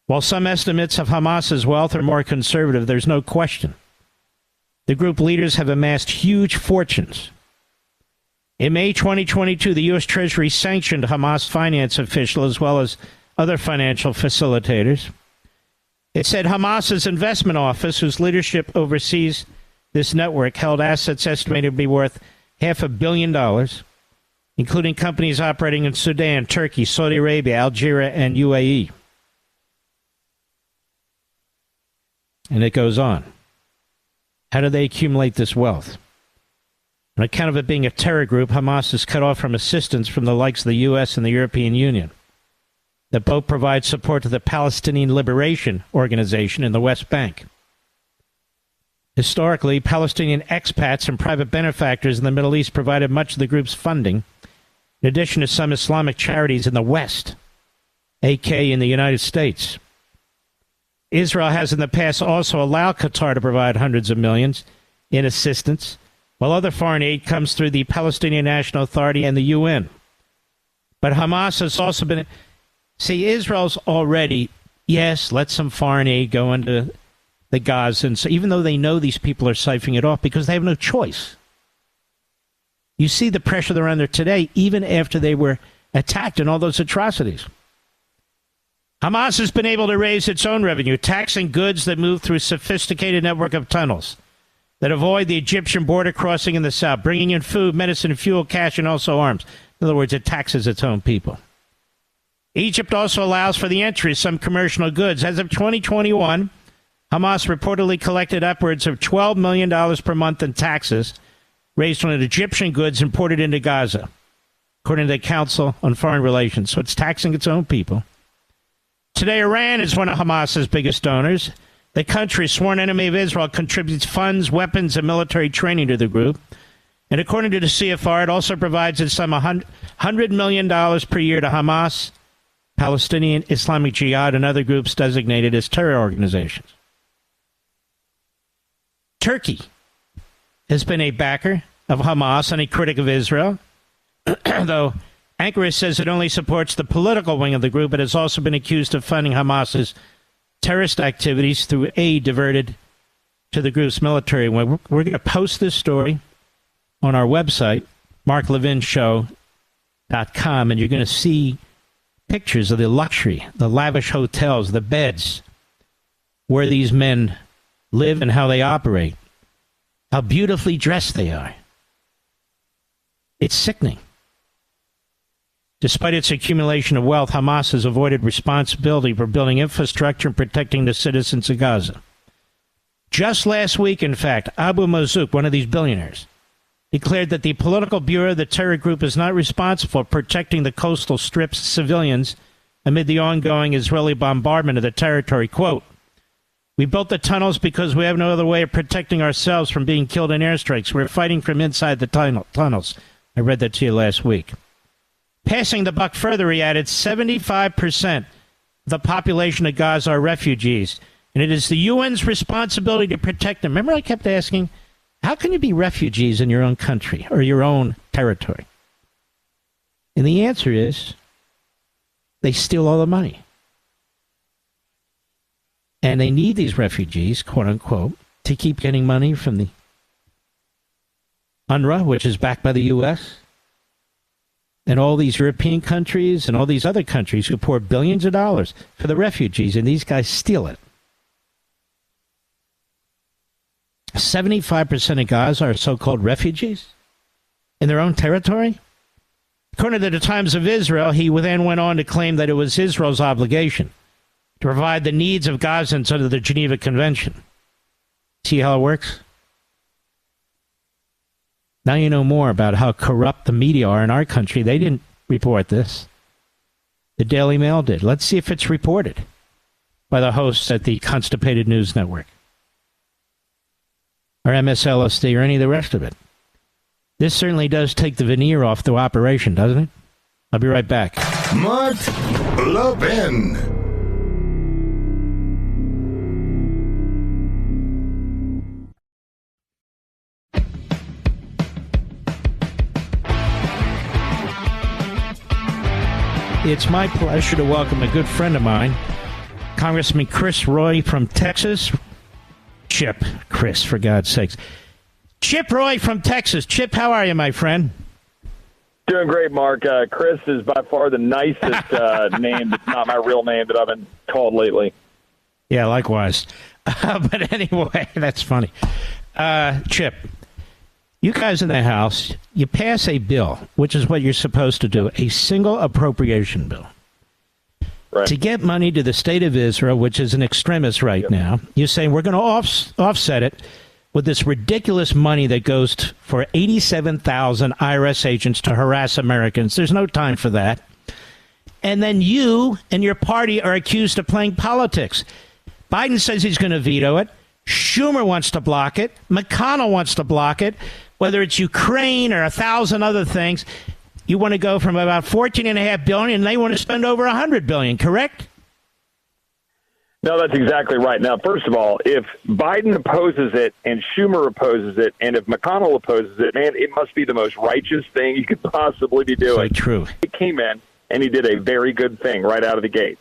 While some estimates of Hamas's wealth are more conservative, there's no question the group leaders have amassed huge fortunes. In May 2022, the U.S. Treasury sanctioned Hamas finance official as well as other financial facilitators. It said Hamas's investment office, whose leadership oversees this network, held assets estimated to be worth $500 million, including companies operating in Sudan, Turkey, Saudi Arabia, Algeria, and UAE. And it goes on. How do they accumulate this wealth? On account of it being a terror group, Hamas is cut off from assistance from the likes of the U.S. and the European Union, that both provide support to the Palestinian Liberation Organization in the West Bank. Historically, Palestinian expats and private benefactors in the Middle East provided much of the group's funding, in addition to some Islamic charities in the West, a.k.a. in the United States. Israel has in the past also allowed Qatar to provide hundreds of millions in assistance, while other foreign aid comes through the Palestinian National Authority and the UN. But Hamas has also been... See, Israel's already, yes, let some foreign aid go into the Gazans, even though they know these people are siphoning it off because they have no choice. You see the pressure they're under today, even after they were attacked in all those atrocities. Hamas has been able to raise its own revenue, taxing goods that move through a sophisticated network of tunnels that avoid the Egyptian border crossing in the south, bringing in food, medicine, fuel, cash, and also arms. In other words, it taxes its own people. Egypt also allows for the entry of some commercial goods. As of 2021, Hamas reportedly collected upwards of $12 million per month in taxes raised on Egyptian goods imported into Gaza, according to the Council on Foreign Relations. So it's taxing its own people. Today, Iran is one of Hamas's biggest donors. The country, sworn enemy of Israel, contributes funds, weapons, and military training to the group. And according to the CFR, it also provides some $100 million per year to Hamas Palestinian Islamic Jihad, and other groups designated as terror organizations. Turkey has been a backer of Hamas and a critic of Israel, though Ankara says it only supports the political wing of the group. It has also been accused of funding Hamas's terrorist activities through aid diverted to the group's military. We're going to post this story on our website, marklevinshow.com, and you're going to see pictures of the luxury, the lavish hotels, the beds, where these men live and how they operate, how beautifully dressed they are. It's sickening. Despite its accumulation of wealth, Hamas has avoided responsibility for building infrastructure and protecting the citizens of Gaza. Just last week, in fact, Abu Mazouk, one of these billionaires, declared that the political bureau of the terror group is not responsible for protecting the coastal strip's civilians amid the ongoing Israeli bombardment of the territory. Quote, "We built the tunnels because we have no other way of protecting ourselves from being killed in airstrikes. We're fighting from inside the tunnels." I read that to you last week. Passing the buck further, he added, 75% of the population of Gaza are refugees, and it is the UN's responsibility to protect them. Remember, I kept asking, how can you be refugees in your own country or your own territory? And the answer is, they steal all the money. And they need these refugees, quote unquote, to keep getting money from the UNRWA, which is backed by the U.S., and all these European countries and all these other countries who pour billions of dollars for the refugees, and these guys steal it. 75% of Gaza are so-called refugees in their own territory? According to the Times of Israel, he then went on to claim that it was Israel's obligation to provide the needs of Gazans under the Geneva Convention. See how it works? Now you know more about how corrupt the media are in our country. They didn't report this. The Daily Mail did. Let's see if it's reported by the hosts at the Constipated News Network, or MSLSD, or any of the rest of it. This certainly does take the veneer off the operation, doesn't it? I'll be right back. Mark Levin. It's my pleasure to welcome a good friend of mine, Congressman Chris Roy from Texas. Chris, for God's sakes. Chip Roy from Texas. Chip, how are you, my friend? Doing great, Mark. Chris is by far the nicest name. It's not my real name that I've been called lately. Yeah, likewise. But anyway, that's funny. Chip, you guys in the House, you pass a bill, which is what you're supposed to do, a single appropriation bill. Right. To get money to the state of Israel, which is an extremist right now. You're saying we're going to offset it with this ridiculous money that goes for 87,000 IRS agents to harass Americans. There's no time for that. And then you and your party are accused of playing politics. Biden says he's going to veto it. Schumer wants to block it. McConnell wants to block it. Whether it's Ukraine or 1,000 other things, you want to go from about $14.5 billion, and they want to spend over $100 billion, correct? No, that's exactly right. Now, first of all, if Biden opposes it and Schumer opposes it, and if McConnell opposes it, man, it must be the most righteous thing you could possibly be doing. So true. He came in, and he did a very good thing right out of the gate,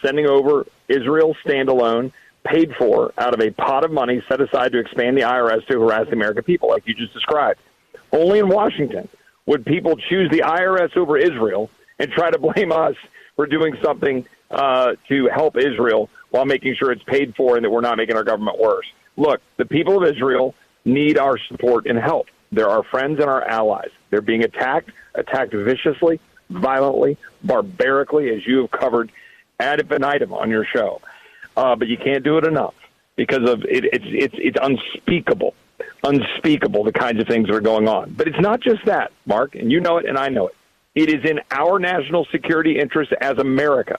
sending over Israel standalone, paid for out of a pot of money set aside to expand the IRS to harass the American people, like you just described. Only in Washington would people choose the IRS over Israel and try to blame us for doing something to help Israel while making sure it's paid for and that we're not making our government worse. Look, the people of Israel need our support and help. They're our friends and our allies. They're being attacked viciously, violently, barbarically, as you have covered ad infinitum on your show. But you can't do it enough because of it's unspeakable, the kinds of things that are going on. But it's not just that, Mark, and you know it and I know it. It is in our national security interest as America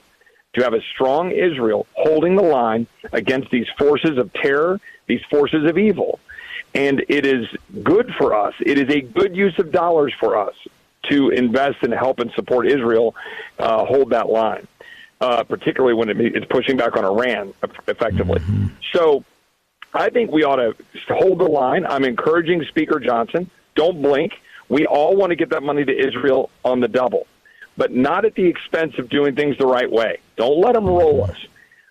to have a strong Israel holding the line against these forces of terror, these forces of evil. And it is good for us. It is a good use of dollars for us to invest and help and support Israel hold that line, particularly when it's pushing back on Iran effectively. Mm-hmm. So I think we ought to hold the line. I'm encouraging Speaker Johnson, don't blink. We all want to get that money to Israel on the double, but not at the expense of doing things the right way. Don't let them roll us.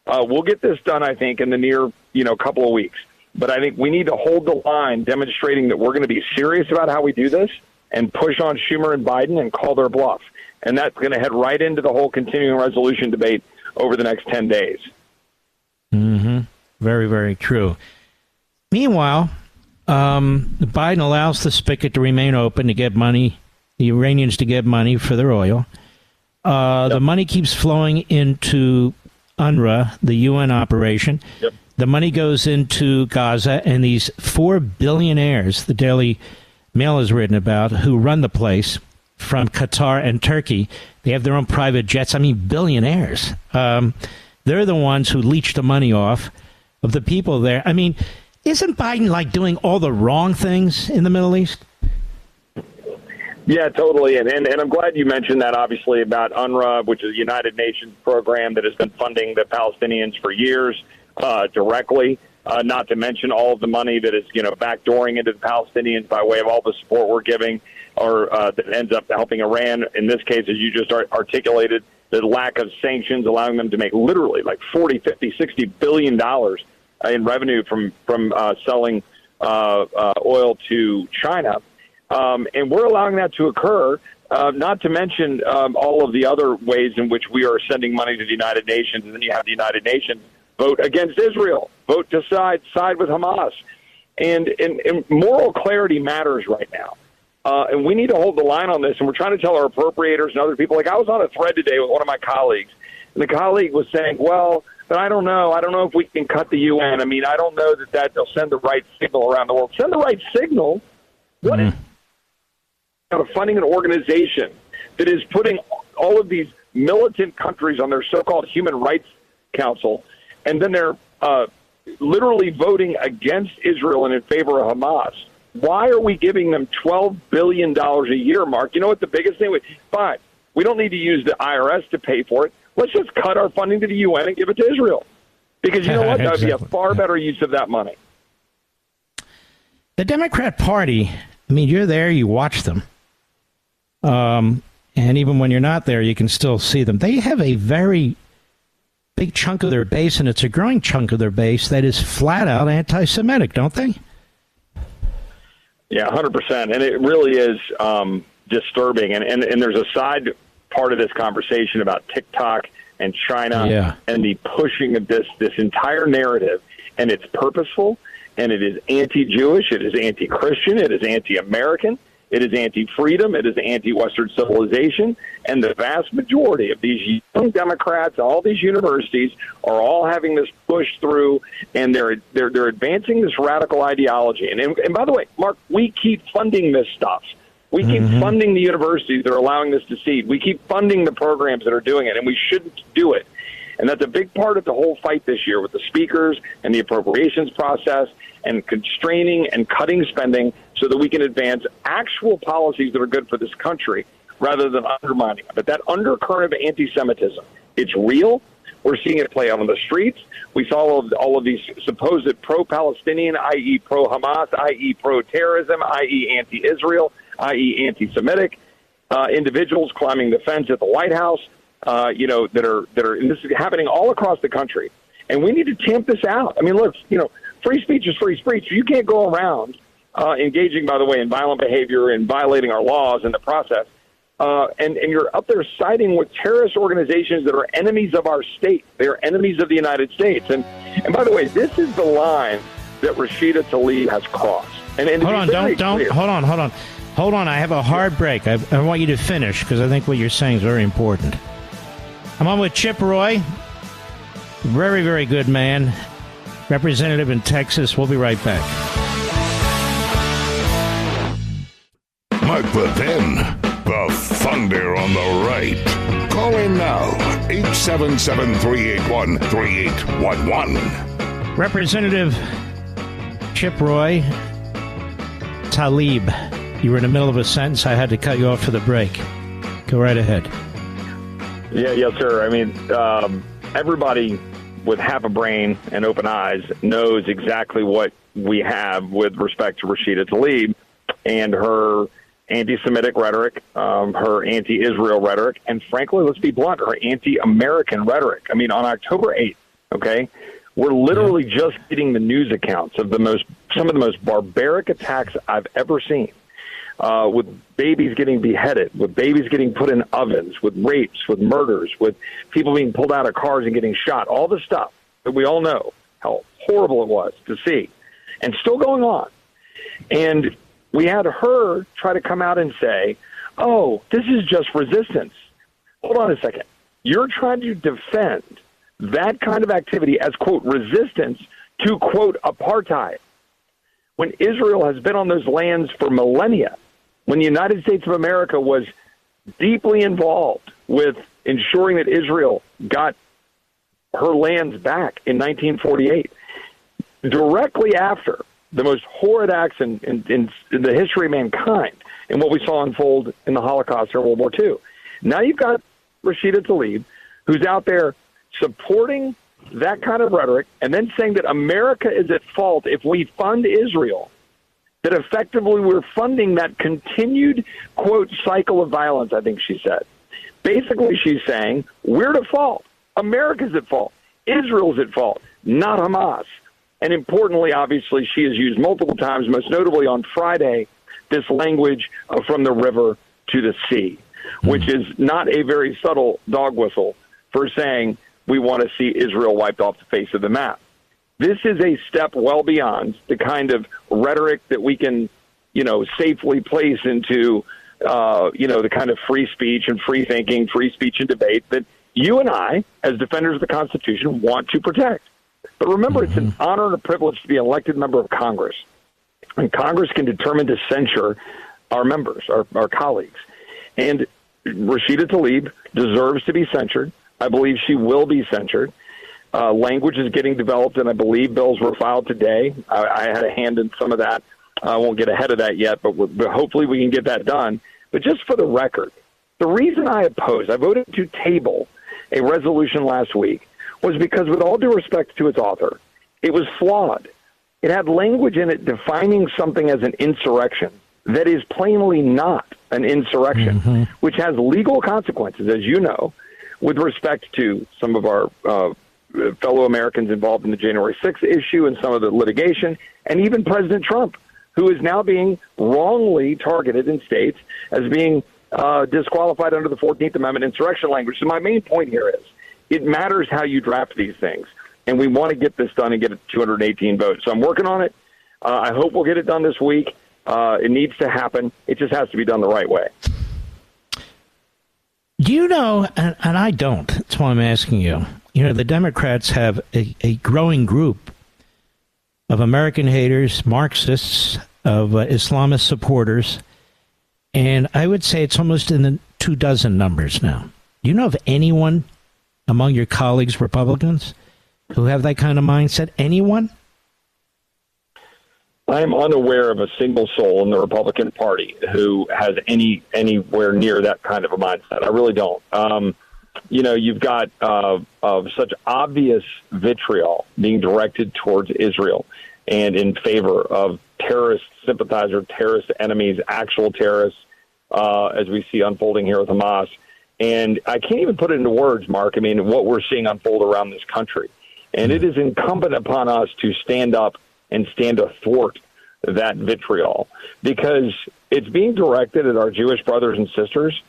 We'll get this done, I think, in the near couple of weeks. But I think we need to hold the line, demonstrating that we're going to be serious about how we do this and push on Schumer and Biden and call their bluff. And that's going to head right into the whole continuing resolution debate over the next 10 days. Mm-hmm. Very, very true. Meanwhile, Biden allows the spigot to remain open to get money, the Iranians to get money for their oil. Yep. The money keeps flowing into UNRWA, the UN operation. Yep. The money goes into Gaza, and these 4 billionaires, the Daily Mail has written about, who run the place from Qatar and Turkey, they have their own private jets. I mean, billionaires. They're the ones who leech the money off of the people there. I mean, isn't Biden like doing all the wrong things in the Middle East? Yeah, totally. And I'm glad you mentioned that, obviously, about UNRWA, which is a United Nations program that has been funding the Palestinians for years directly, not to mention all of the money that is, backdooring into the Palestinians by way of all the support we're giving, or that ends up helping Iran. In this case, as you just articulated, the lack of sanctions allowing them to make literally like $40, $50, $60 billion in revenue from selling oil to China. And we're allowing that to occur, not to mention all of the other ways in which we are sending money to the United Nations. And then you have the United Nations vote against Israel, vote to side with Hamas. And moral clarity matters right now. And we need to hold the line on this. And we're trying to tell our appropriators and other people. Like, I was on a thread today with one of my colleagues, and the colleague was saying, well, but I don't know. I don't know if we can cut the UN. I mean, I don't know that they'll send the right signal around the world. Send the right signal? What is funding an organization that is putting all of these militant countries on their so-called Human Rights Council, and then they're literally voting against Israel and in favor of Hamas? Why are we giving them $12 billion a year, Mark? You know what the biggest thing? Fine, we don't need to use the IRS to pay for it. Let's just cut our funding to the UN and give it to Israel. Because you know what? That would be a far better use of that money. The Democrat Party, I mean, you're there, you watch them. And even when you're not there, you can still see them. They have a very big chunk of their base, and it's a growing chunk of their base, that is flat out anti-Semitic, don't they? Yeah, 100%. And it really is disturbing. And there's a side part of this conversation about TikTok and China and the pushing of this entire narrative. And it's purposeful, and it is anti-Jewish, it is anti-Christian, it is anti-American, it is anti-freedom, it is anti-Western civilization. And the vast majority of these young Democrats, all these universities, are all having this push through, and they're advancing this radical ideology. And by the way, Mark, we keep funding this stuff. We keep funding the universities that are allowing this to seed. We keep funding the programs that are doing it, and we shouldn't do it. And that's a big part of the whole fight this year with the speakers and the appropriations process and constraining and cutting spending so that we can advance actual policies that are good for this country rather than undermining it. But that undercurrent of anti-Semitism, it's real. We're seeing it play out on the streets. We saw all of these supposed pro-Palestinian, i.e. pro-Hamas, i.e. pro-terrorism, i.e. anti-Israel, i.e. anti-Semitic individuals climbing the fence at the White House, that are, and this is happening all across the country. And we need to tamp this out. I mean, look, free speech is free speech. You can't go around engaging, by the way, in violent behavior and violating our laws in the process. And you're up there siding with terrorist organizations that are enemies of our state. They are enemies of the United States. And by the way, this is the line that Rashida Tlaib has crossed. And hold on. I have a hard break. I want you to finish because I think what you're saying is very important. I'm on with Chip Roy. Very, very good man. Representative in Texas. We'll be right back. Mark Levin, the thunder on the right. Call in now, 877-381-3811. Representative Chip Roy Tlaib. You were in the middle of a sentence. I had to cut you off for the break. Go right ahead. Yeah, yes, sir. I mean, everybody with half a brain and open eyes knows exactly what we have with respect to Rashida Tlaib and her anti-Semitic rhetoric, her anti-Israel rhetoric, and frankly, let's be blunt, her anti-American rhetoric. I mean, on October 8th, okay, we're literally just getting the news accounts of some of the most barbaric attacks I've ever seen, with babies getting beheaded, with babies getting put in ovens, with rapes, with murders, with people being pulled out of cars and getting shot, all the stuff that we all know how horrible it was to see, and still going on. And we had her try to come out and say, oh, this is just resistance. Hold on a second. You're trying to defend that kind of activity as, quote, resistance to, quote, apartheid. When Israel has been on those lands for millennia, when the United States of America was deeply involved with ensuring that Israel got her lands back in 1948, directly after the most horrid acts in the history of mankind and what we saw unfold in the Holocaust or World War II. Now you've got Rashida Tlaib, who's out there supporting that kind of rhetoric and then saying that America is at fault if we fund Israel, that effectively we're funding that continued, quote, cycle of violence, I think she said. Basically, she's saying we're at fault. America's at fault. Israel's at fault, not Hamas. And importantly, obviously, she has used multiple times, most notably on Friday, this language from the river to the sea, which is not a very subtle dog whistle for saying we want to see Israel wiped off the face of the map. This is a step well beyond the kind of rhetoric that we can, safely place into, the kind of free speech and free thinking, free speech and debate that you and I, as defenders of the Constitution, want to protect. But remember, it's an honor and a privilege to be an elected member of Congress. And Congress can determine to censure our members, our colleagues. And Rashida Tlaib deserves to be censured. I believe she will be censured. Language is getting developed, and I believe bills were filed today. I had a hand in some of that. I won't get ahead of that yet, but hopefully we can get that done. But just for the record, the reason I voted to table a resolution last week was because, with all due respect to its author, it was flawed. It had language in it defining something as an insurrection that is plainly not an insurrection, which has legal consequences, as you know, with respect to some of our fellow Americans involved in the January 6th issue and some of the litigation, and even President Trump, who is now being wrongly targeted in states as being disqualified under the 14th Amendment insurrection language. So my main point here is, it matters how you draft these things, and we want to get this done and get it 218 votes. So I'm working on it. I hope we'll get it done this week. It needs to happen. It just has to be done the right way. Do you know, and I don't, that's why I'm asking you, the Democrats have a growing group of American haters, Marxists, of Islamist supporters, and I would say it's almost in the 24 numbers now. Do you know of anyone among your colleagues, Republicans, who have that kind of mindset? Anyone? I'm unaware of a single soul in the Republican Party who has anywhere near that kind of a mindset. I really don't. You've got such obvious vitriol being directed towards Israel and in favor of terrorist sympathizer, terrorist enemies, actual terrorists, as we see unfolding here with Hamas. And I can't even put it into words, Mark. I mean, what we're seeing unfold around this country. And it is incumbent upon us to stand up and stand athwart that vitriol, because it's being directed at our Jewish brothers and sisters,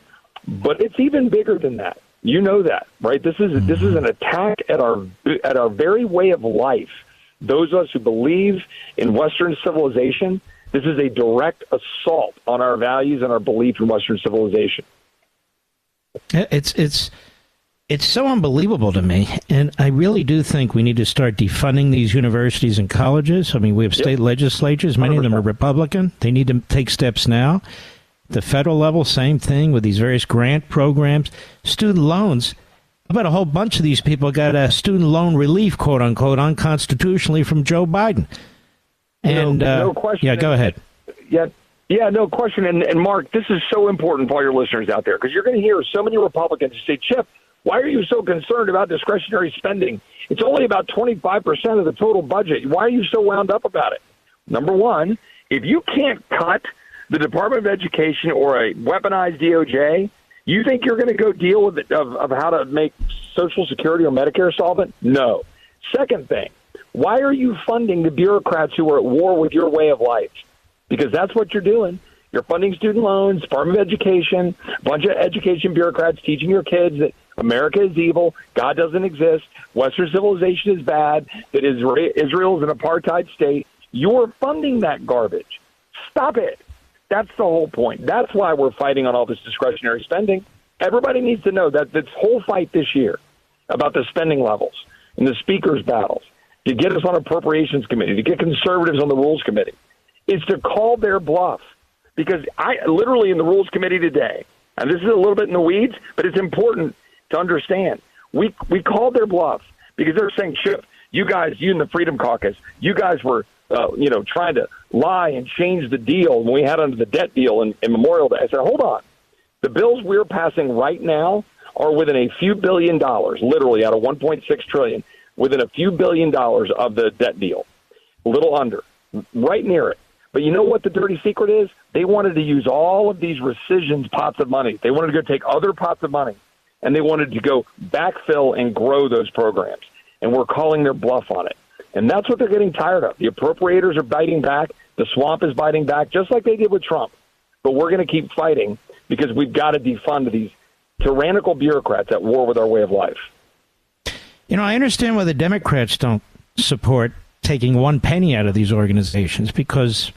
but it's even bigger than that. You know that, right? This is an attack at our very way of life. Those of us who believe in Western civilization, this is a direct assault on our values and our belief in Western civilization. It's so unbelievable to me, and I really do think we need to start defunding these universities and colleges. I mean, we have state legislatures, many 100%. Of them are Republican. They need to take steps now. The federal level, same thing with these various grant programs, student loans. I bet a whole bunch of these people got a student loan relief, quote unquote, unconstitutionally from Joe Biden. And no question. Yeah, go ahead. Yet Yeah, no question. And Mark, this is so important for all your listeners out there, because you're going to hear so many Republicans say, Chip, why are you so concerned about discretionary spending? It's only about 25% of the total budget. Why are you so wound up about it? Number one, if you can't cut the Department of Education or a weaponized DOJ, you think you're going to go deal with it of how to make Social Security or Medicare solvent? No. Second thing, why are you funding the bureaucrats who are at war with your way of life? Because that's what you're doing. You're funding student loans, Department of Education, a bunch of education bureaucrats teaching your kids that America is evil, God doesn't exist, Western civilization is bad, that Israel is an apartheid state. You're funding that garbage. Stop it. That's the whole point. That's why we're fighting on all this discretionary spending. Everybody needs to know that this whole fight this year about the spending levels and the speaker's battles, to get us on appropriations committee, to get conservatives on the rules committee, is to call their bluff. Because I literally in the rules committee today, and this is a little bit in the weeds, but it's important to understand. We called their bluff because they're saying, Chip, you in the Freedom Caucus, you guys were trying to lie and change the deal when we had under the debt deal in Memorial Day. I said, hold on. The bills we're passing right now are within a few $1 billion, literally out of $1.6 trillion, within a few $1 billion of the debt deal, a little under, right near it. But you know what the dirty secret is? They wanted to use all of these rescissions pots of money. They wanted to go take other pots of money, and they wanted to go backfill and grow those programs. And we're calling their bluff on it. And that's what they're getting tired of. The appropriators are biting back. The swamp is biting back, just like they did with Trump. But we're going to keep fighting because we've got to defund these tyrannical bureaucrats at war with our way of life. I understand why the Democrats don't support taking one penny out of these organizations, because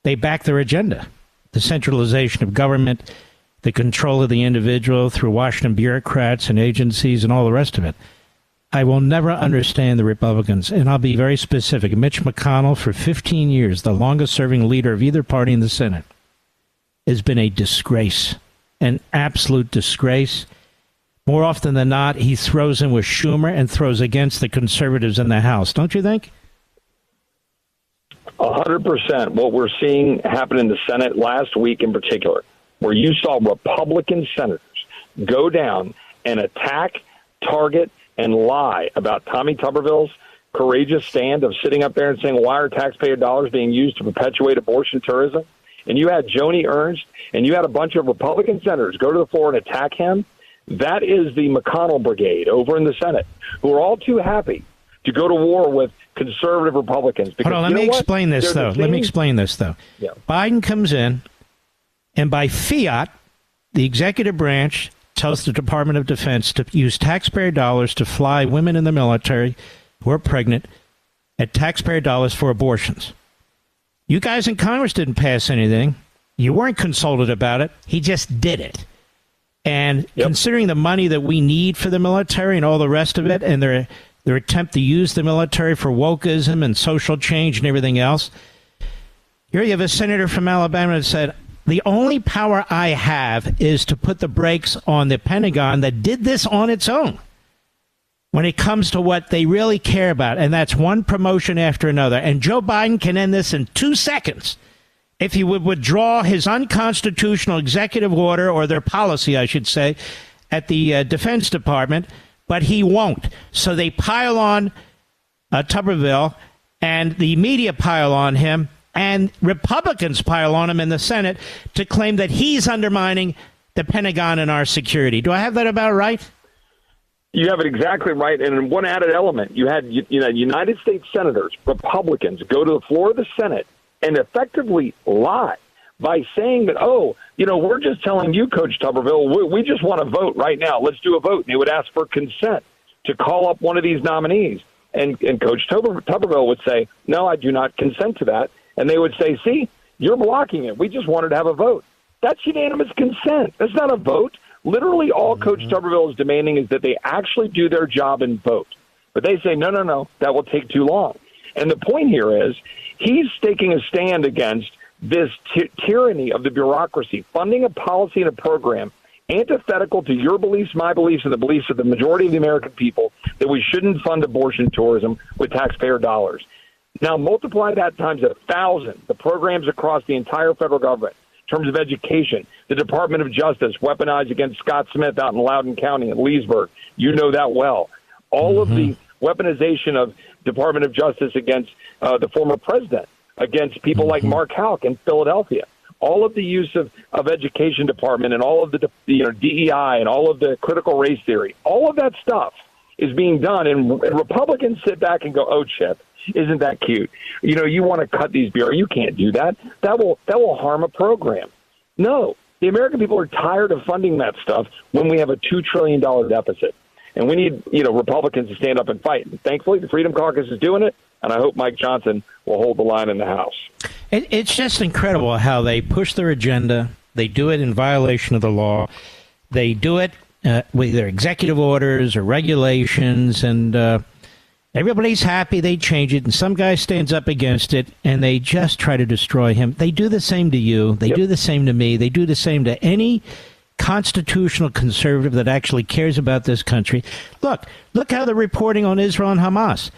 they back their agenda. The centralization of government, the control of the individual through Washington bureaucrats and agencies and all the rest of it. I will never understand the Republicans, and I'll be very specific. Mitch McConnell, for 15 years, the longest-serving leader of either party in the Senate, has been a disgrace, an absolute disgrace. More often than not, he throws in with Schumer and throws against the conservatives in the House. Don't you think? 100%. What we're seeing happen in the Senate last week in particular, where you saw Republican senators go down and attack, target, and lie about Tommy Tuberville's courageous stand of sitting up there and saying, why are taxpayer dollars being used to perpetuate abortion tourism? And you had Joni Ernst and you had a bunch of Republican senators go to the floor and attack him. That is the McConnell brigade over in the Senate, who are all too happy to go to war with conservative Republicans. Because, hold on, let me explain this, though. Yeah. Biden comes in, and by fiat, the executive branch tells the Department of Defense to use taxpayer dollars to fly women in the military who are pregnant at taxpayer dollars for abortions. You guys in Congress didn't pass anything. You weren't consulted about it. He just did it. And considering the money that we need for the military and all the rest of it, and their attempt to use the military for wokeism and social change and everything else, here you have a senator from Alabama that said, the only power I have is to put the brakes on the Pentagon that did this on its own when it comes to what they really care about, and that's one promotion after another. And Joe Biden can end this in 2 seconds if he would withdraw his unconstitutional executive order, or their policy, I should say, at the Defense Department, but he won't. So they pile on Tuberville, and the media pile on him, and Republicans pile on him in the Senate to claim that he's undermining the Pentagon and our security. Do I have that about right? You have it exactly right. And in one added element, you had United States senators, Republicans, go to the floor of the Senate and effectively lie by saying that, we're just telling you, Coach Tuberville, we just want to vote right now. Let's do a vote. And they would ask for consent to call up one of these nominees. And Coach Tuberville would say, no, I do not consent to that. And they would say, see, you're blocking it. We just wanted to have a vote. That's unanimous consent. That's not a vote. Literally all Coach Tuberville is demanding is that they actually do their job and vote. But they say, no, that will take too long. And the point here is he's taking a stand against this tyranny of the bureaucracy, funding a policy and a program antithetical to your beliefs, my beliefs, and the beliefs of the majority of the American people, that we shouldn't fund abortion tourism with taxpayer dollars. Now multiply that times 1,000, the programs across the entire federal government. In terms of education, the Department of Justice weaponized against Scott Smith out in Lowden County in Leesburg. You know that well. All of the weaponization of Department of Justice against the former president, against people like Mark Houck in Philadelphia. All of the use of education department and all of the DEI and all of the critical race theory, all of that stuff is being done. And Republicans sit back and go, oh, Chip, isn't that cute? You want to cut these bureaus. You can't do that. That will harm a program. No, the American people are tired of funding that stuff when we have a $2 trillion deficit. And we need, Republicans to stand up and fight. And thankfully, the Freedom Caucus is doing it, and I hope Mike Johnson will hold the line in the House. It's just incredible how they push their agenda. They do it in violation of the law. They do it with their executive orders or regulations, and everybody's happy. They change it, and some guy stands up against it, and they just try to destroy him. They do the same to you. They do the same to me. They do the same to any constitutional conservative that actually cares about this country. Look how they're reporting on Israel and Hamas.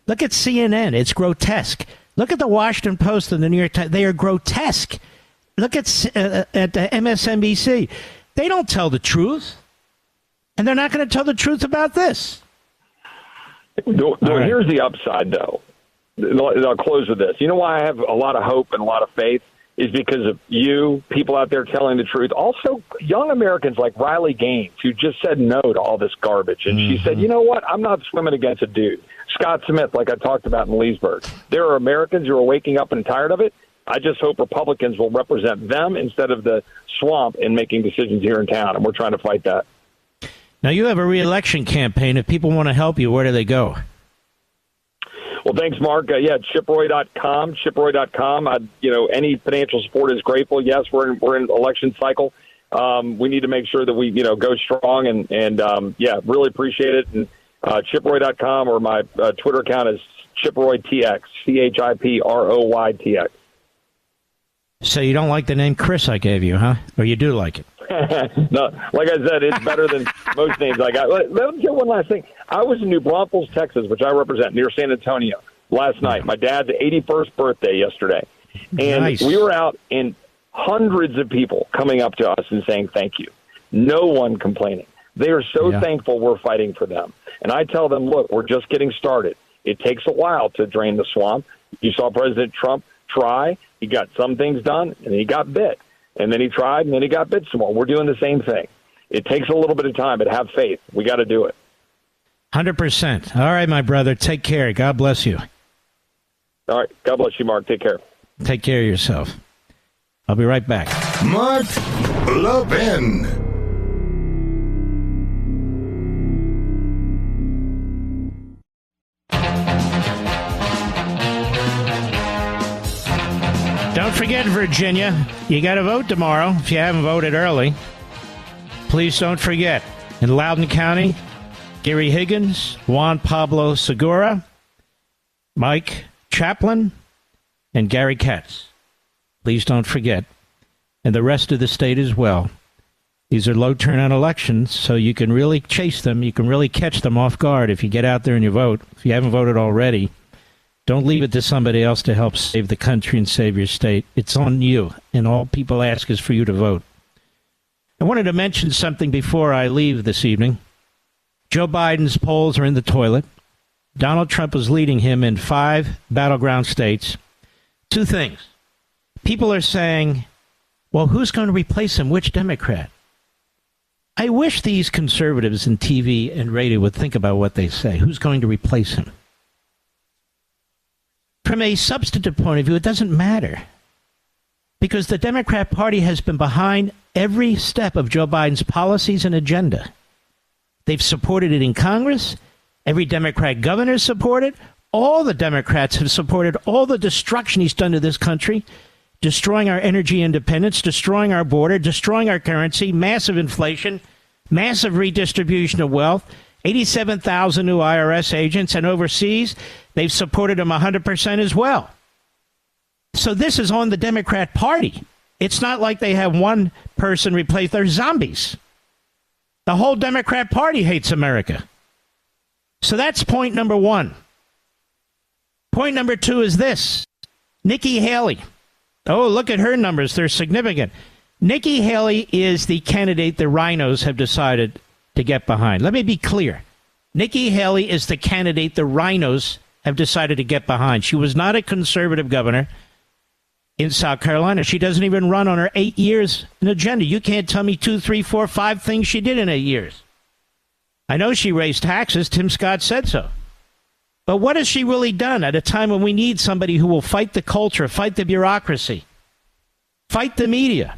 Look at CNN. It's grotesque. Look at the Washington Post and the New York Times. They are grotesque. Look at the MSNBC. They don't tell the truth. And they're not going to tell the truth about this. Here's the upside, though. I'll close with this. You know why I have a lot of hope and a lot of faith? Is because of you, people out there telling the truth. Also, young Americans like Riley Gaines, who just said no to all this garbage. And she said, you know what? I'm not swimming against a dude. Scott Smith, like I talked about in Leesburg. There are Americans who are waking up and tired of it. I just hope Republicans will represent them instead of the swamp in making decisions here in town. And we're trying to fight that. Now, you have a re-election campaign. If people want to help you, where do they go? Well, thanks, Mark. Chiproy.com, chiproy.com. Any financial support is grateful. Yes, we're in election cycle. We need to make sure that we, go strong and really appreciate it. And chiproy.com, or my Twitter account is ChiproyTX, ChiproyTX. So you don't like the name Chris I gave you, huh? Or you do like it? No, like I said, it's better than most names I got. Let me get one last thing. I was in New Braunfels, Texas, which I represent, near San Antonio, last night. My dad's 81st birthday yesterday. And nice. We were out, and hundreds of people coming up to us and saying thank you. No one complaining. They are so thankful we're fighting for them. And I tell them, look, we're just getting started. It takes a while to drain the swamp. You saw President Trump try. He got some things done, and he got bit. And then he tried, and then he got bit some more. We're doing the same thing. It takes a little bit of time, but have faith. We got to do it. 100%. All right, my brother. Take care. God bless you. All right. God bless you, Mark. Take care. Take care of yourself. I'll be right back. Mark Levin. Don't forget, Virginia, you got to vote tomorrow if you haven't voted early. Please don't forget. In Lowden County, Gary Higgins, Juan Pablo Segura, Mike Chaplin, and Gary Katz. Please don't forget. And the rest of the state as well. These are low turnout elections, so you can really chase them. You can really catch them off guard if you get out there and you vote. If you haven't voted already, don't leave it to somebody else to help save the country and save your state. It's on you, and all people ask is for you to vote. I wanted to mention something before I leave this evening. Joe Biden's polls are in the toilet. Donald Trump is leading him in 5 battleground states. 2 things. People are saying, well, who's going to replace him? Which Democrat? I wish these conservatives in TV and radio would think about what they say. Who's going to replace him? From a substantive point of view, it doesn't matter. Because the Democrat Party has been behind every step of Joe Biden's policies and agenda. They've supported it in Congress. Every Democrat governor supported. All the Democrats have supported all the destruction he's done to this country, destroying our energy independence, destroying our border, destroying our currency, massive inflation, massive redistribution of wealth, 87,000 new IRS agents, and overseas, they've supported him 100% as well. So this is on the Democrat Party. It's not like they have one person replace their zombies. The whole Democrat Party hates America. So that's point number 1. Point number 2 is this. Nikki Haley. Oh, look at her numbers. They're significant. Nikki Haley is the candidate the rhinos have decided to get behind. Let me be clear. Nikki Haley is the candidate the rhinos have decided to get behind. She was not a conservative governor in South Carolina. She doesn't even run on her 8 years an agenda. You can't tell me 2, 3, 4, 5 things she did in 8 years. I know she raised taxes. Tim Scott said so. But what has she really done at a time when we need somebody who will fight the culture, fight the bureaucracy, fight the media?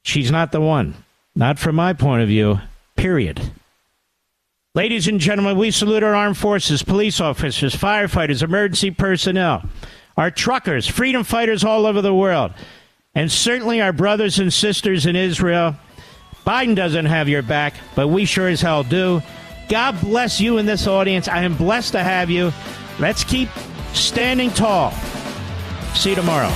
She's not the one. Not from my point of view, period. Ladies and gentlemen, we salute our armed forces, police officers, firefighters, emergency personnel, our truckers, freedom fighters all over the world, and certainly our brothers and sisters in Israel. Biden doesn't have your back, but we sure as hell do. God bless you in this audience. I am blessed to have you. Let's keep standing tall. See you tomorrow.